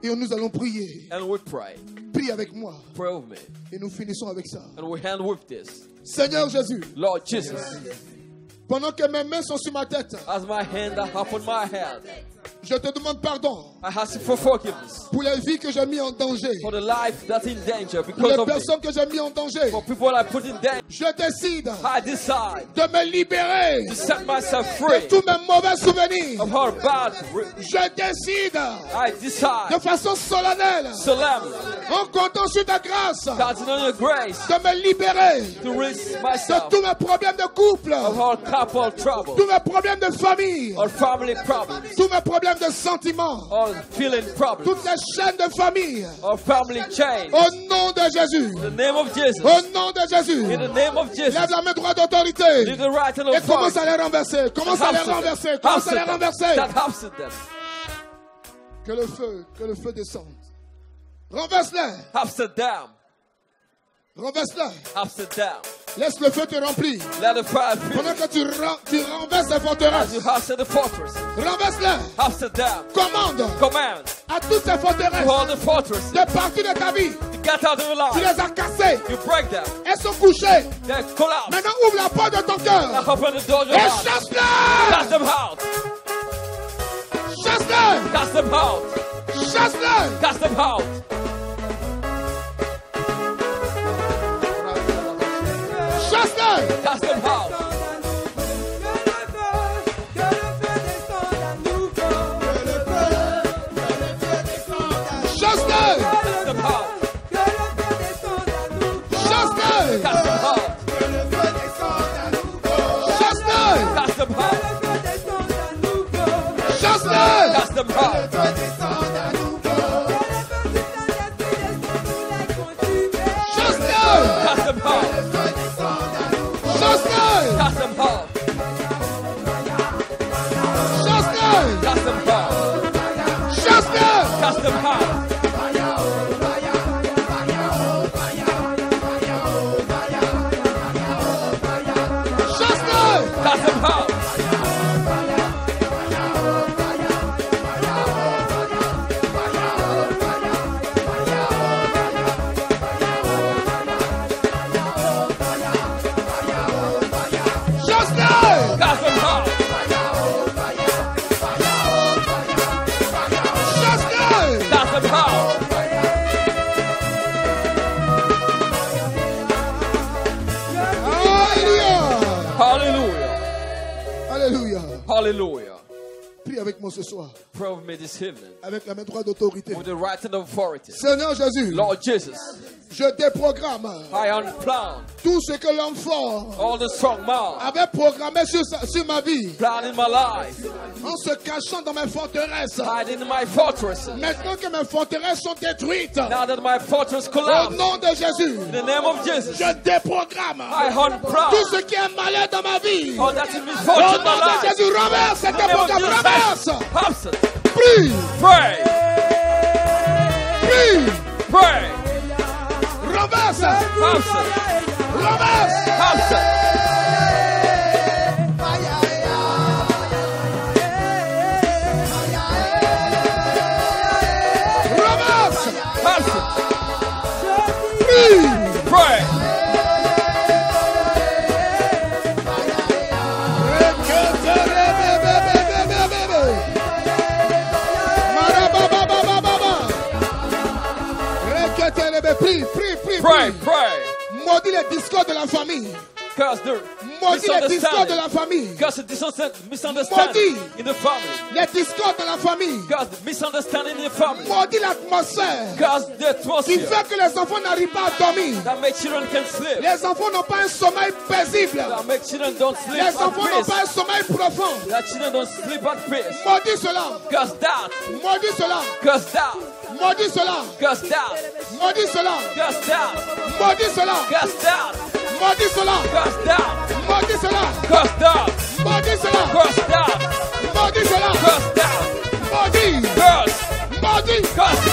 Et nous allons prier. And we pray. Prie avec moi. Pray with me. Et nous finissons avec ça. And we end with this. Seigneur Jésus, Lord Jesus, pendant que mes mains sont sur ma tête, as my hand are upon my head, je te demande pardon I ask you for forgiveness pour les vies que j'ai mis en danger. for the life that's in danger Pour because les of me. personnes que j'ai mis en danger. For people I put in danger, Je décide I decide de me libérer to set myself de free tous mes mauvais souvenirs. of all bad. Je décide I de decide façon solennelle, solemnly, en comptant sur ta grâce, counting on your grace, de me libérer to rid de myself tous mes problèmes de couple, of all couple trouble, tous mes problèmes de famille, all family problems, tous mes problèmes de sentiments, all feeling problems, toutes les chaînes de famille. all family chains. Au nom de Jésus. In the name of Jesus. Au nom de Jésus. In the name of Jesus. Lève la main droite d'autorité. Leave the right hand Et of commence God. à les renverser. Commence à les renverser. Commence à les renverser. That helps them. Que le feu descende. Renverse-les. Amsterdam. Renverse-les. Amsterdam. Laisse le feu te remplir. Let the fire Pendant fill que tu renverses les as forteresses. you have set the fortress. Renverse-les. Amsterdam. Commande Command à toutes ces to forteresses all the fortresses de partout de ta vie. to get out of your Tu life. les as cassées. You break them. Elles sont couchées. They collapse. Maintenant ouvre la porte de ton cœur. Now open the door of your Et heart. chasse-les. Cast them out. Chasse-les. Cast them out. Chasse-les. Cast them out. Chasse-les. Cast them out. Chasse-les. Cast them out. Chasse-les. Cast them out. Chasse-les. Cast them out. Chasse-les. Cast them out. Chasse-les. Cast them out. Chasse-les. Cast them out. Chasse-les. Cast them out. Chasse-les. Cast them out. Chasse-les. Cast them out. Chasse-les. Cast them out. Chasse-les. Cast them out. Alléluia. Hallelujah. Alléluia. Hallelujah. Prie avec moi ce soir. Pray with me this evening Avec la main droite d'autorité. with the right hand of authority. Seigneur Jésus, Lord Jesus, je déprogramme I unplan tout ce que l'homme fort all the strong man avait programmé sur ma vie plan in my life, en se cachant dans mes forteresses. hiding in my fortresses. Maintenant que mes forteresses sont détruites, Now that my fortress au collapsed, nom de Jésus, in the name of Jesus, je déprogramme I unplan tout ce qui est malheur dans ma vie. all that is Au misfortune in my nom de life. Jésus, renverse cet In the name of déprogramme, Jesus, renverse. absent. Prie, Pray, prie, pray, renverse, absent, renverse. absent. Renverse. Absent. Prie. Pray. Pray. Maudis les discordes de la famille. Curse the Maudis les discordes de la misunderstanding. famille. Curse the misunderstanding in the family. Les discordes de la famille. Curse the misunderstanding in the family. Maudis l'atmosphère Curse the qui atmosphere fait que les enfants n'arrivent pas à dormir. that make children can sleep. Les enfants n'ont pas un sommeil paisible. That make children don't sleep Les at enfants n'ont peace. pas un sommeil profond. That children don't sleep at peace. Maudis cela. Curse that. Maudis cela. Curse that. Maudis cela. Curse that. Maudis cela. Curse that. Maudis cela. Curse that. Maudis cela. Curse that. Maudis cela. Curse that. Maudis cela. Curse that. Maudis cela. Curse that. Maudis. Curse. Maudis. Curse.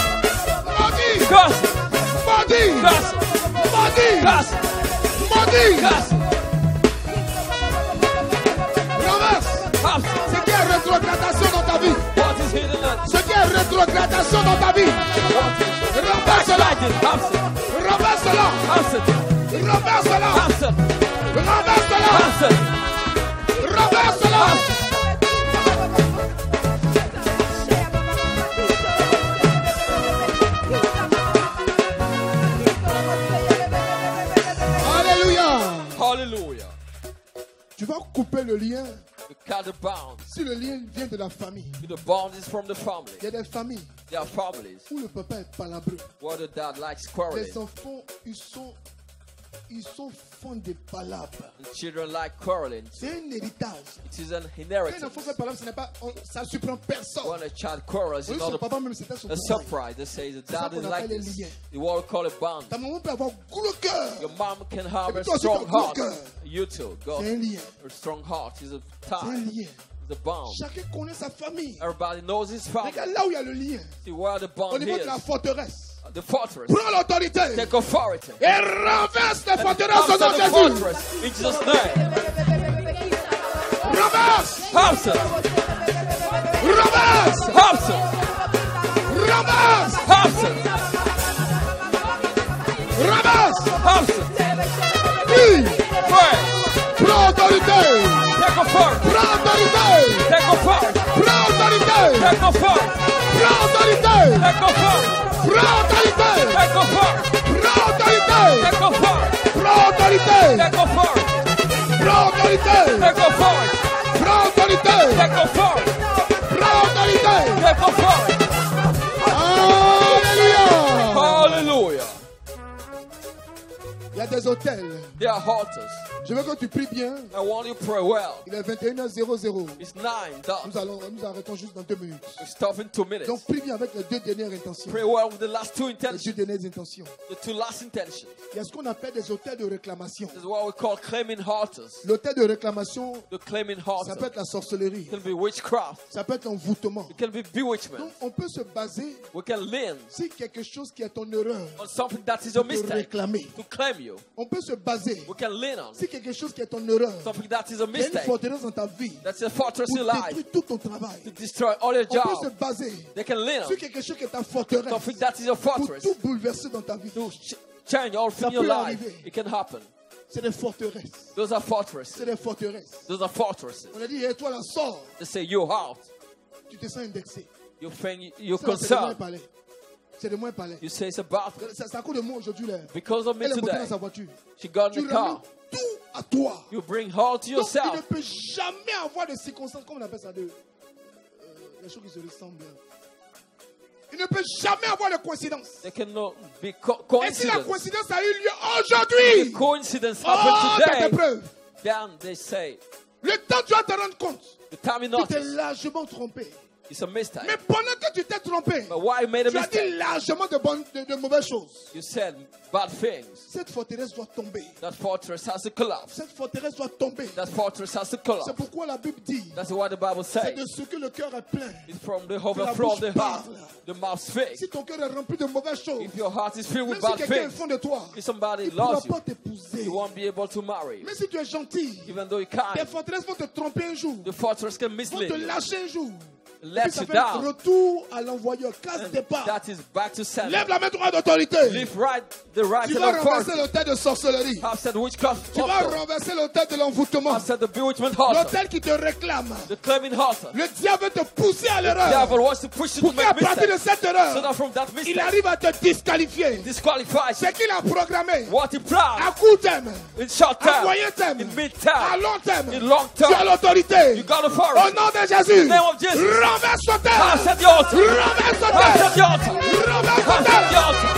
Maudis. Curse. Maudis. Curse. Maudis. Curse. Maudis. Curse. Renverse. Absent. Ce qui est rétrogradation dans ta vie. What is hidden and Ce qui est rétrogradation dans ta vie. what is Renverse cela. backsliding? Absent. Renverse cela. Absent. Renverse cela. Absent. Renverse cela. Absent. Renverse cela. Alléluia. Hallelujah. Tu vas couper le lien You cut the bounds. si le lien vient de la famille. The bond is from the family. Il y a des familles There are families où le papa est palabreux. where the dad likes quarreling. Les enfants, ils sont fonds de palabres. The children like quarreling. C'est un héritage. It is an Quand un inheritance. enfant fait palabre, ça ne surprend personne. When a child quarrels, Oui, it's son not papa même c'était son a travail. surprise. They say the C'est ça dad qu'on is like appelle les this. liens. You want to call it bond. Ta maman peut avoir gros cœur. Your mom can have Et puis a toi aussi, strong t'as un gros heart. cœur. You too. God, C'est un lien. a strong heart is a C'est un tie. lien. It's a bond. Chacun connaît sa famille. Everybody knows his family. Regarde là où il y a le lien. See where the Au bond niveau de is. la forteresse. The fortress. Prends l'autorité. Take authority. Et renverse les And forteresses au nom de the Jésus. fortress in Jesus' name. Renverse. Absent. Renverse. Absent. Renverse. Absent. Renverse. Absent. Oui. Pray. Prends autorité. Take authority. Prends autorité. Take authority. Prends autorité. Take authority. Prends autorité. Take authority. Prends autorité. Take authority. Prends autorité. Take authority. Prends autorité. Take authority. Prends autorité. Take authority. Prends autorité. Take authority. Prends autorité. Take authority. Alléluia. Hallelujah. Il y a des hôtels. They are altars. Je veux que tu pries bien. I want you to pray well. Il est 21h00. It's 9. Nous arrêtons juste dans 2 minutes. We stop in 2 minutes. Donc prie bien avec les deux dernières intentions. Pray well with the last two Les intentions. deux dernières intentions. The two last intentions. Il y a ce qu'on appelle des hôtels de réclamation. This is what we call claiming altars. L'hôtel de réclamation, The claiming ça altar. peut être la sorcellerie. It can be witchcraft. Ça peut être l'envoûtement. It can be bewitchment. Donc on peut se baser We can lean si quelque chose qui est en erreur on something that is a de mistake réclamer. to claim you. On peut se baser We can lean on si quelque chose qui est en erreur. something that is a Il y a une mistake. forteresse dans ta vie That's a fortress pour in life détruire tout ton travail. to destroy all your On peut se job. baser They can lean on sur quelque chose qui est ta forteresse something that is a pour fortress tout bouleverser dans ta vie. to change all Ça in your peut life. arriver. It can happen. C'est des forteresses. Those are fortresses. C'est des forteresses. Those are fortresses. On a dit, et toi là, sors. They say you out. Tu te sens indexé. You think you're Ça, c'est de moins concerned. parler. C'est de moins parler. You say it's a battle. C'est à cause de moi aujourd'hui. Là. Because of me Elle est montée today, dans sa voiture. she got in Tu the ramènes car. tout à toi. You bring all to Donc, il ne yourself. peut jamais avoir de circonstances, comment on appelle ça, les choses qui se ressemblent. Il ne peut jamais avoir de coïncidence. There cannot be Et si la coincidence. coïncidence a eu lieu If aujourd'hui, coincidence oh, happened t'as des today, preuves. then they say Le temps tu vas te rendre compte. the time you Tu t'es notice largement trompé. it's a mistake. Mais pendant que tu t'es trompé, But why you made a tu as dit mistake? largement de mauvaises choses. You said bad things. Cette forteresse doit tomber. That fortress has to collapse. Cette forteresse doit tomber. That fortress has to C'est collapse. pourquoi la Bible dit, That's what the Bible c'est says. de ce que le cœur est plein. It's from the overflow of the heart. parle. The mouth speaks. Si ton cœur est rempli de mauvaises choses, If your heart is filled même with si bad quelqu'un est things, fond de toi, if somebody il ne pourra loves you, pas t'épouser. you won't be able to marry. Mais si tu es gentil, Even though you're tes kind, forteresses vont te tromper un jour, the fortress can vont mislead te you. lâcher un jour. let ça you fait down. retour à l'envoyeur, casse départ. That is back to sender. Lève la main droite d'autorité. Lift the right Tu hand vas of renverser authority. l'autel de sorcellerie. Upset the witchcraft Tu vas altar. renverser l'autel de l'envoûtement. Upset the bewitchment altar. L'autel qui te réclame. The claiming altar. Le diable veut te pousser à The l'erreur. devil wants to push you Pour to qu'à make partir de mistakes. cette So erreur, that from that il mistake, arrive à te disqualifier. disqualifies Ce qu'il a programmé what he planned à court terme, in short à term, moyen terme, in mid à term, long terme. in long Tu as term. l'autorité. You got Au authority. nom de Jésus, In the name of Jesus. renverse l'autel. Upset the altar. Renverse l'autel. Upset the altar. Renverse Upset the l'autel. altar.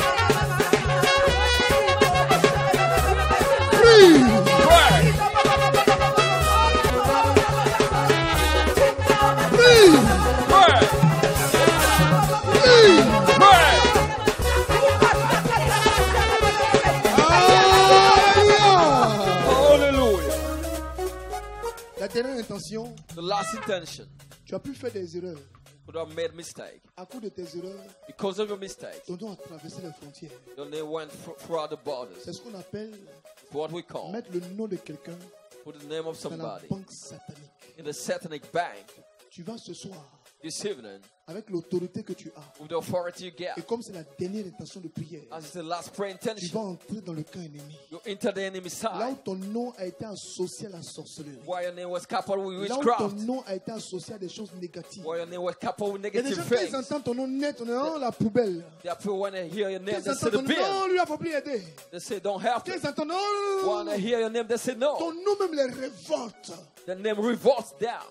Prie. Pray. Prie. Pray. Prie. Pray. Alléluia. Hallelujah. La dernière intention, The last intention. tu as pu faire des erreurs. Could have made mistake. À cause de tes erreurs, Because of your mistake, ton nom a traversé les frontières. your name went throughout the borders. C'est ce qu'on appelle What we call, mettre le nom de quelqu'un put the name of dans la somebody banque satanique. in the satanic bank Tu vas ce soir, this evening avec l'autorité que tu as, with the authority you get. et comme c'est la dernière intention de prière, As it's the last prayer tu vas intention, entrer dans le camp ennemi. you enter the enemy Là où side. ton nom a été associé à la sorcellerie. Why your name was coupled with Là où ton witchcraft. nom a été associé à des choses négatives. Why your name was coupled with Il y a des gens negative qui things. entendent ton nom net, on est dans la poubelle. Therefore, when they hear your name, Ils they say entendent the ton nom, bill. non, lui, il ne faut plus aider. They say don't help Ils them. entendent, non, non, non, When non. they hear your name, they say Ton no. nom même les révolte. The name revolts them.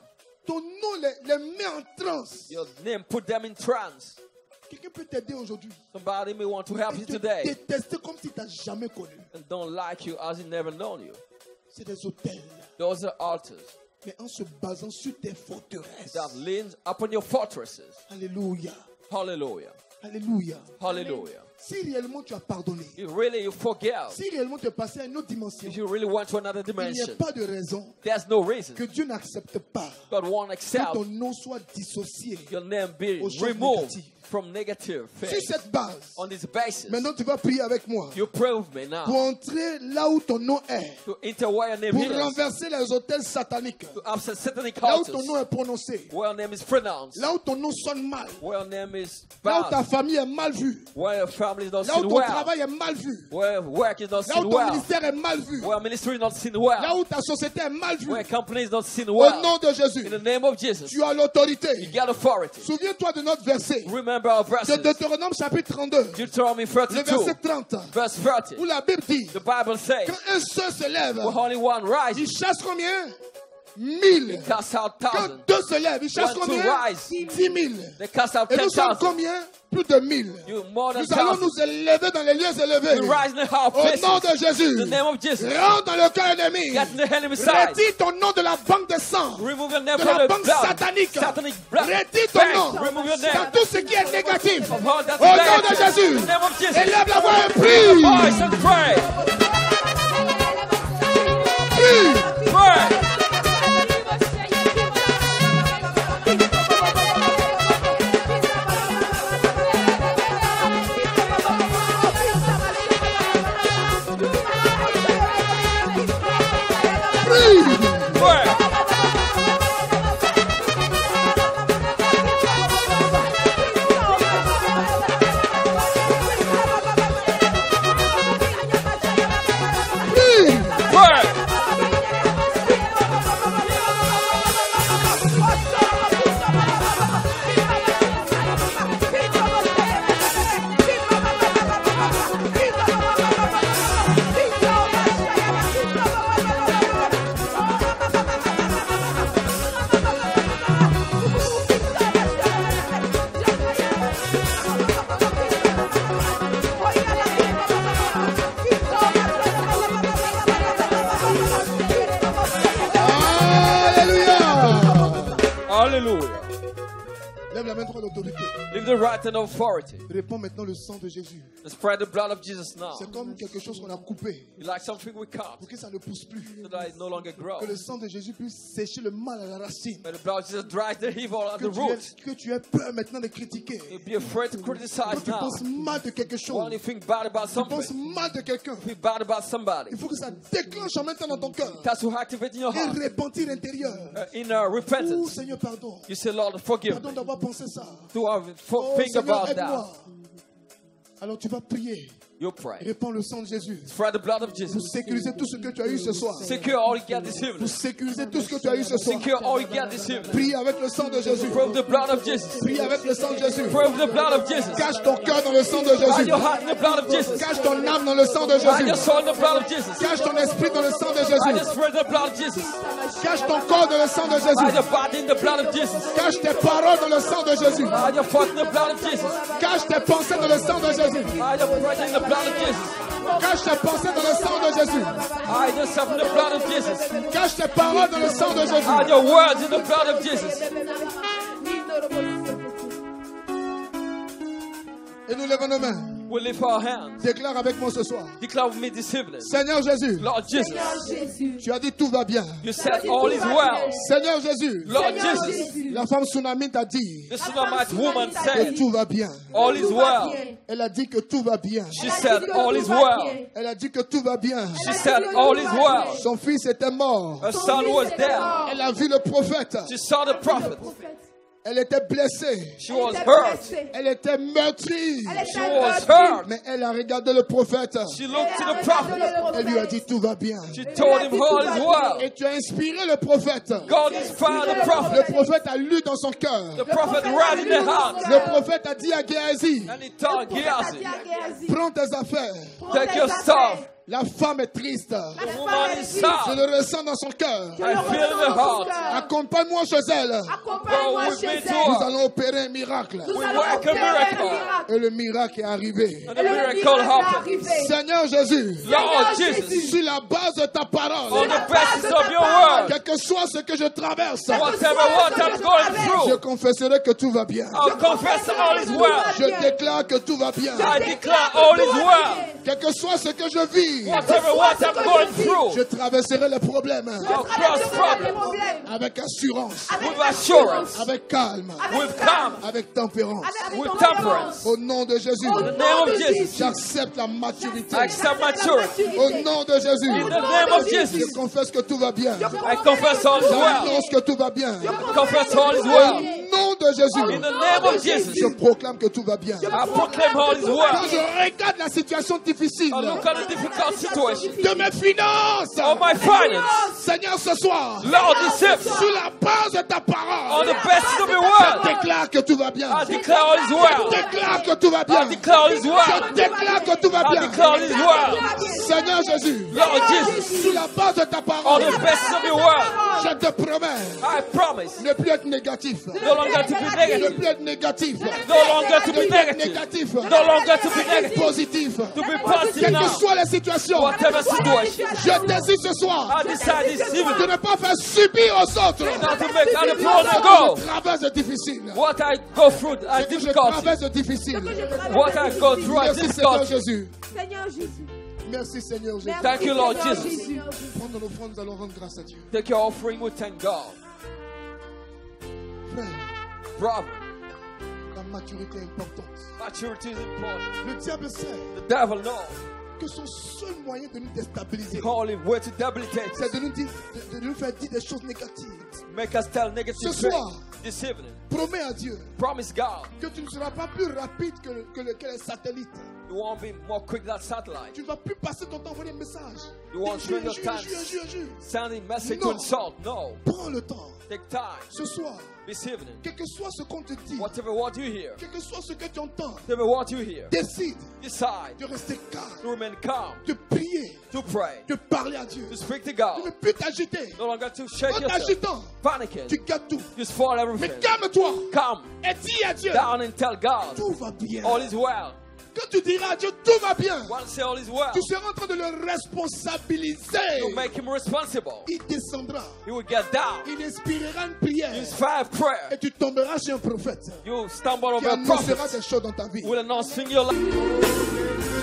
Ton nom les met en transe. Your name put them in trance. Quelqu'un peut t'aider aujourd'hui. Somebody may want to help Et you te today détester comme si tu n'as jamais connu. and don't like you as he never known you. C'est des hôtels. Those are altars Mais en se basant sur tes forteresses. that leans upon your fortresses. Alléluia. Hallelujah. Alléluia. Hallelujah. Si réellement tu as pardonné, If really you forgive, si réellement tu es passé à une autre dimension, if you really went to another il n'y a dimension, pas de raison there's no reason que Dieu n'accepte pas God won't que accept ton nom soit dissocié. your name be aux choses removed négatives. from negative Sur things. cette base, On this basis, maintenant tu vas prier avec moi you pray with me now pour entrer là où ton nom est, to enter where your name pour is, renverser les hôtels sataniques, to upset satanic là où altars, ton nom est prononcé, where your name is pronounced, là où ton nom sonne mal, where your name is là où ta bad, famille est mal vue, where your family is not là où seen ton well, travail est mal vu, where work is not là où seen ton well, ministère est mal vu, where ministry is not seen là well, où ta société est mal vue. where company is not seen Au well. nom de Jésus, In the name of Jesus, tu as l'autorité. you get authority. Souviens-toi de notre verset Remember our de verses. Deutéronome chapitre 32, Deuteronomy le verset 32, 30, verse 30. où la Bible dit, The Bible says, quand un seul se lève, when only one il rises, chasse combien? 1000. cast out Quand thousands. deux se lèvent, il chasse One to combien? rise. 10 000. They cast out Et nous sommes 10,000. combien? Plus de 1000. You more than Nous allons 1,000. nous élever dans les lieux élevés. You rise in the high Au nom places. de Jésus. In the name of Jesus. Rentre dans le cœur ennemi. Get in the enemy side. Retire ton nom de la banque de sang. Remove your name De from la the banque blood. satanique. Satanic blood. Retire ton Bang. nom. Remove your Dans name. tout ce qui est négatif. Of all that Au nom de negative. Jésus. In the name of Jesus. Élève la voix et Voice prie. and pray. Prie. Pray. Prie. Pray. Prie. Pray. la main droite d'autorité. Leave the right hand of authority. Répands maintenant le sang de Jésus. And spread the blood of Jesus now. C'est comme quelque chose qu'on a coupé You like something we cut, pour que ça ne pousse plus. so that it no longer grows. Que le sang de Jésus puisse sécher le mal à la racine. But the blood of Jesus dries the evil at the Que root. tu aies peur maintenant de critiquer. You'll be afraid to Quand criticize tu now. penses mal de quelque chose, When you think bad about tu penses something, mal de quelqu'un, think bad about somebody. il faut que ça déclenche en même temps dans ton cœur. That's to activate in your Et heart. repentir intérieur. Inner Oh repentance. Seigneur, pardon. You say, Lord, forgive Pardon me. d'avoir pensé ça. To have Oh think Seigneur, about that. aide-moi. Alors tu vas prier. You pray. Répands le sang de Jésus. Spread the blood of Pour Jesus. sécuriser tout ce que tu as eu ce soir. Secure all you get this Pour evening. sécuriser tout ce que tu as eu ce soir. Secure all you get this evening. Prie avec le sang de Jésus. Pray with the blood of Jesus. Prie avec le sang de Jésus. Pray with the blood of Jesus. Cache ton cœur dans le sang de Hide Jésus. your heart in the blood of Jesus. Cache ton âme dans le sang de Hide your Jésus. soul in the blood of Jesus. Cache ton esprit dans le sang de Hide your Jésus. spirit in the blood of Jesus. Cache ton corps dans le sang de Hide Jésus. your body in the blood of Jesus. Cache tes paroles dans le sang de Jésus. Hide your thoughts in the blood of Jesus. Cache tes pensées dans le sang de Jésus. Hide your prayer in the blood of Jesus. Cache tes pensées dans le sang de Jésus. Hide yourself in the blood of Jesus. Cache tes paroles dans le sang de Hide Jésus. your words in the blood of Jesus. Et nous levons nos mains. We lift our hands. Déclare avec moi ce soir. Declare with me this evening. Seigneur Jésus, Lord Jesus, tu as dit tout va bien. you said all is well. Seigneur Jésus, Lord Jesus, la femme tsunami t'a dit the Shunammite woman que said, tout va bien. all is well. Elle a dit que tout va bien. She said, all is well. Elle a dit que tout va bien. She said, all is well. Son fils était mort. Her son was dead. Elle a vu le prophète. She saw the prophet. Elle était blessée. She was hurt. Elle était meurtrie. She was hurt. Mais elle a regardé le prophète. She looked to the prophet. Elle lui a dit tout va bien. She told him all is well. Et tu as inspiré le prophète. God inspired the Le prophet. prophète a lu dans son cœur. The prophet read in the heart. Le prophète a dit à Géasi, And he told Gehazi, prends tes affaires. take your stuff. La femme est triste. The woman is Je sad. le ressens dans son cœur. I feel in the heart. Accompagne-moi chez elle. Go with me to Nous her. allons opérer un miracle. We work a miracle. Et le miracle est arrivé. And the miracle happened. Seigneur Jésus, Lord Jesus, sur la base de ta on parole, the basis of your word, quel que soit ce que je traverse, whatever what I'm going je through, confesserai que tout va bien. I'll confess all is well. Je déclare que tout va bien. I declare all is well. Quel que soit ce que je vis, Whatever what I'm going through, je traverserai les problèmes I'll cross problem avec assurance, with assurance, avec calme, with calm, avec tempérance. with temperance. Au nom de Jésus, In the name of Jesus, j'accepte la maturité. I accept maturity. Au nom de In Jésus, the name of je Jesus, confesse que tout va bien. I confess all is well. J'annonce que tout va bien. I confess all is Au well. nom de In Jésus, the name of Jesus, je proclame que tout va bien. I proclaim all is Quand well. je regarde la situation difficile I look at the difficult situation de mes finances, of my finance. Seigneur, ce soir, Lord, this evening, sur la base de ta on parole, the basis of your je word, déclare que tout va bien. I declare all is well. Je déclare que tout va bien. I declare all is Je well. déclare que tout va I bien. declare all is well. Seigneur Jésus, Lord Jesus, sur la base de ta on parole, the basis of your word, je te promets I promise ne plus être négatif. no longer to be Ne negative, plus être négatif. no longer to Ne be plus être negative, négatif. no longer to be negative, Positif. to be positive Quelles que now. soient les situations, Whatever situation, je décide ce soir I decide this de evening ne pas faire subir aux autres not to make other people ce que go. je traverse de difficile. What I go through as Ce que je difficulty, traverse de difficile. what I go through as Merci Seigneur difficulty. Jésus. Seigneur Jésus. Merci Seigneur Jésus. Thank you, Lord Seigneur Jesus. Jésus. Prendre nos offrandes, nous allons rendre grâce à Dieu. Take your offering, we thank God. Frère, Brother, la maturité est importante. maturity is important. Le diable sait The devil knows que son seul moyen de nous déstabiliser, the only way to debilitate c'est us, de nous, dire, de nous faire dire des choses négatives. make us tell negative Ce things. soir. This evening, Promets à Dieu promise God que tu ne seras pas plus rapide que les satellites. you won't be more quick than satellite. Tu ne vas plus passer ton temps à envoyer des messages. You won't Jure, spend your jure, time jure, jure, jure. sending message No. to insult. No, Prends le temps. take time Ce soir, this evening. quel que soit ce qu'on te dit, Whatever what you hear, quel que soit ce que tu entends, whatever what you hear, décide decide de rester to calme, remain calm, de prier, to pray, de parler à Dieu, to speak to de God, ne plus t'agiter. no longer to shake En yourself, t'agitant, panicking, tu gâtes tout. just fall Mais everything. calme-toi Come et dis à Dieu, down and tell God tout va bien. all is well. Quand tu diras à Dieu tout va bien, Once say all is well, tu seras en train de le responsabiliser. you make him responsible. Il descendra. He will get down. Il inspirera une prière. Use 5 prayer. Et tu tomberas chez un prophète You stumble qui over a annoncera prophet. des choses dans ta vie. Will announce things in your life.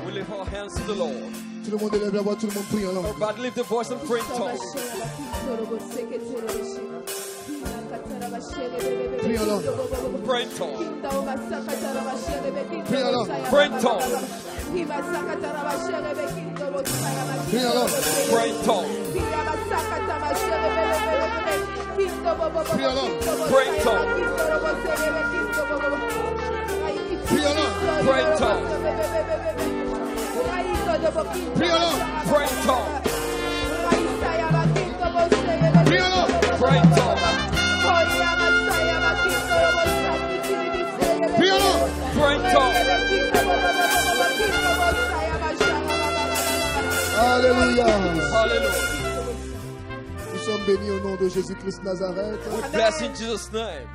We lift our hands to the Lord. Tout le monde élève la voix, tout le monde prie en langue. Everybody lift the voice and pray in tongues. Prie en langue. Pray in tongues. Prie en langue. Pray in tongues. Prie en langue. Pray in tongues. Prie en langue. Pray in tongues. Prie en langue. Pray in tongues. Prie en langue. Pray in tongues. Prie en langue. Pray in tongues. Prie en langue. Pray in tongues. Alléluia. Hallelujah. Nous sommes bénis au nom de Jésus-Christ Nazareth. We bless in Jesus' name.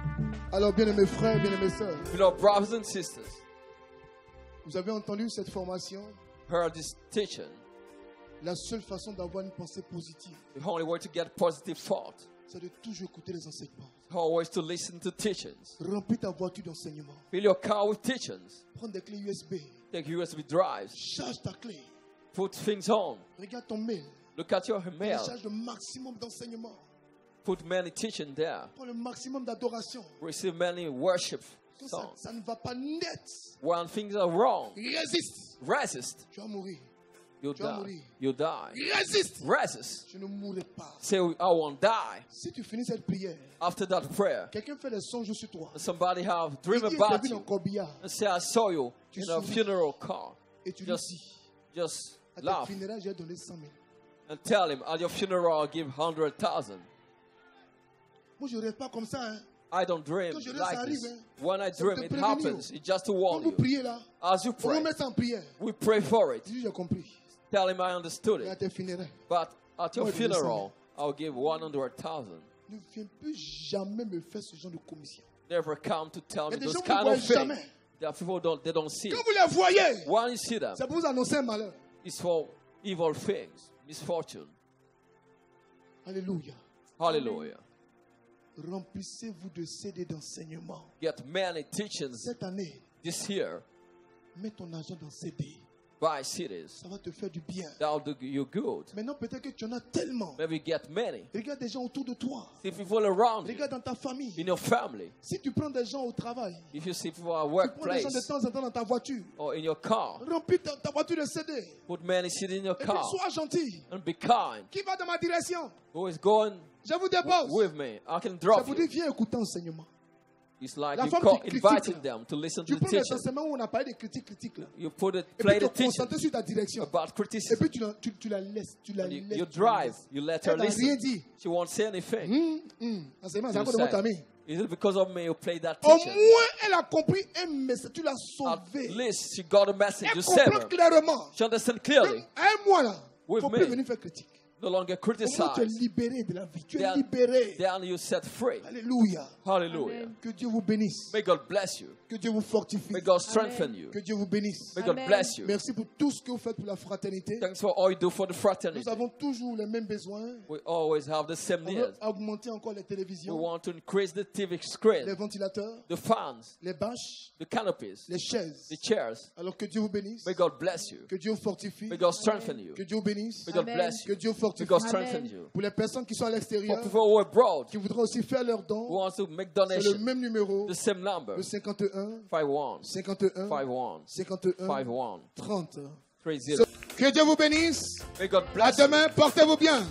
Alors, bien-aimés frères, bien-aimés sœurs, Beloved brothers and sisters, vous avez entendu cette formation. heard this teaching. La seule façon d'avoir une pensée positive, The only way to get positive thought c'est de toujours écouter les enseignements. is always to listen to teachings. Remplis ta voiture d'enseignements. Fill your car with teachings. Prends des clés USB. Take USB drives. Charge ta clé. Put things on. Regarde ton mail. Look at your email. Charge le maximum d'enseignements. Put many teaching there. Prends le maximum d'adoration. Receive many worship Quand songs. ça ne va pas net, When things are wrong, résiste. resist. Tu vas mourir. You Tu vas die. mourir. You die. Résiste. Resist. Je ne mourrai pas. Say, I won't die. Si tu finis cette prière, After that prayer, quelqu'un fait des songes sur toi. somebody have Il dream dit, je t'ai about vu dans you corbillard. and say, I saw you Tu in a souris. funeral car. Et tu lui Just, dis, just à tes laugh funérailles, j'ai donné 100 000. and tell him, at your funeral, I'll give 100,000. Moi, je ne rêve pas comme ça. Hein. I don't dream Quand je rêve, like ça this. arrive, hein. When I C'est dream, pour it te prévenir. happens. It's just to Quand warn vous you. priez là, As you on va pray, mettre ça en prière. we pray for it. Je dis, j'ai compris. Tell him I understood Et à it. tes funérailles, But at your Moi, je le funeral, I'll give 100,000. ne viens plus jamais me faire ce genre de commission. Never come to tell Il y me a des those gens qui ne kind voient of things. jamais. There are people they don't see. Quand vous les voyez, When you see them, c'est pour vous annoncer un malheur. it's for evil things, misfortune. Alléluia. Hallelujah. Remplissez-vous de CD d'enseignement. Get many teachings Cette année, this year. mets ton argent dans CD. Buy cities. Ça va te faire du bien. That'll do you good. Maintenant, peut-être que tu en as tellement. Maybe get many. Regarde des gens autour de toi. See people around you, Regarde dans ta famille. in your family. Si tu prends des gens au travail, If you see people at tu prends des gens de workplace temps en temps dans ta voiture. or in your car, Remplis ta voiture de CD. put many cities in your Et puis car sois gentil. and be kind. Qui va dans ma direction? Who is going Je vous dépose. with me? I can Ça drop vous you. dit, viens écouter l'enseignement. It's like La you femme call, qui critique, inviting là. them to listen Tu to the prends les teaching. enseignements où on a parlé des critiques là. You put it, Et play puis the tu te concentres teaching sur ta direction. about Et criticism. puis tu la laisses. Tu la And laisses. you tu la drive, laisses. you let Elle her n'a rien listen. dit. She won't say anything. Enseignement, c'est You à cause de votre say, ami. is it because of me you play that Au teaching? moins, elle a compris un message. Tu l'as At sauvé. least she got a message. Elle You save comprend her. clairement. She understands clearly. Un mois là, il ne With faut me. plus venir faire critique. no longer Au moins, tu es criticized. libéré de la vie. Tu es Then, libéré. then you set free. Alléluia. Hallelujah. Que Dieu vous bénisse. May God bless you. Que Dieu vous fortifie. May God strengthen you. Que Dieu vous bénisse. May God Amen. bless you. Merci pour tout ce que vous faites pour la fraternité. Thanks for all you do for the Nous fraternity. avons toujours les mêmes besoins. We always have the same On needs. veut augmenter encore les We télévisions, want to increase the TV les screen, ventilateurs, the fans, les bâches, the canopies, les chaises. the chairs. Alors que Dieu vous bénisse. May God bless you. Que Dieu vous fortifie. May God strengthen you. Que Dieu vous bénisse. May God Amen. bless Que you. Dieu vous May fortifie. God Amen. strengthen you. Pour les personnes qui sont à For l'extérieur, people who are abroad, qui voudront aussi faire leurs who dons, want to make c'est le donations, même numéro, the same number, le 51, 51, 51, 51, 51, 51, 30. 30. Que Dieu vous bénisse. May God À bless you. demain, portez-vous bien.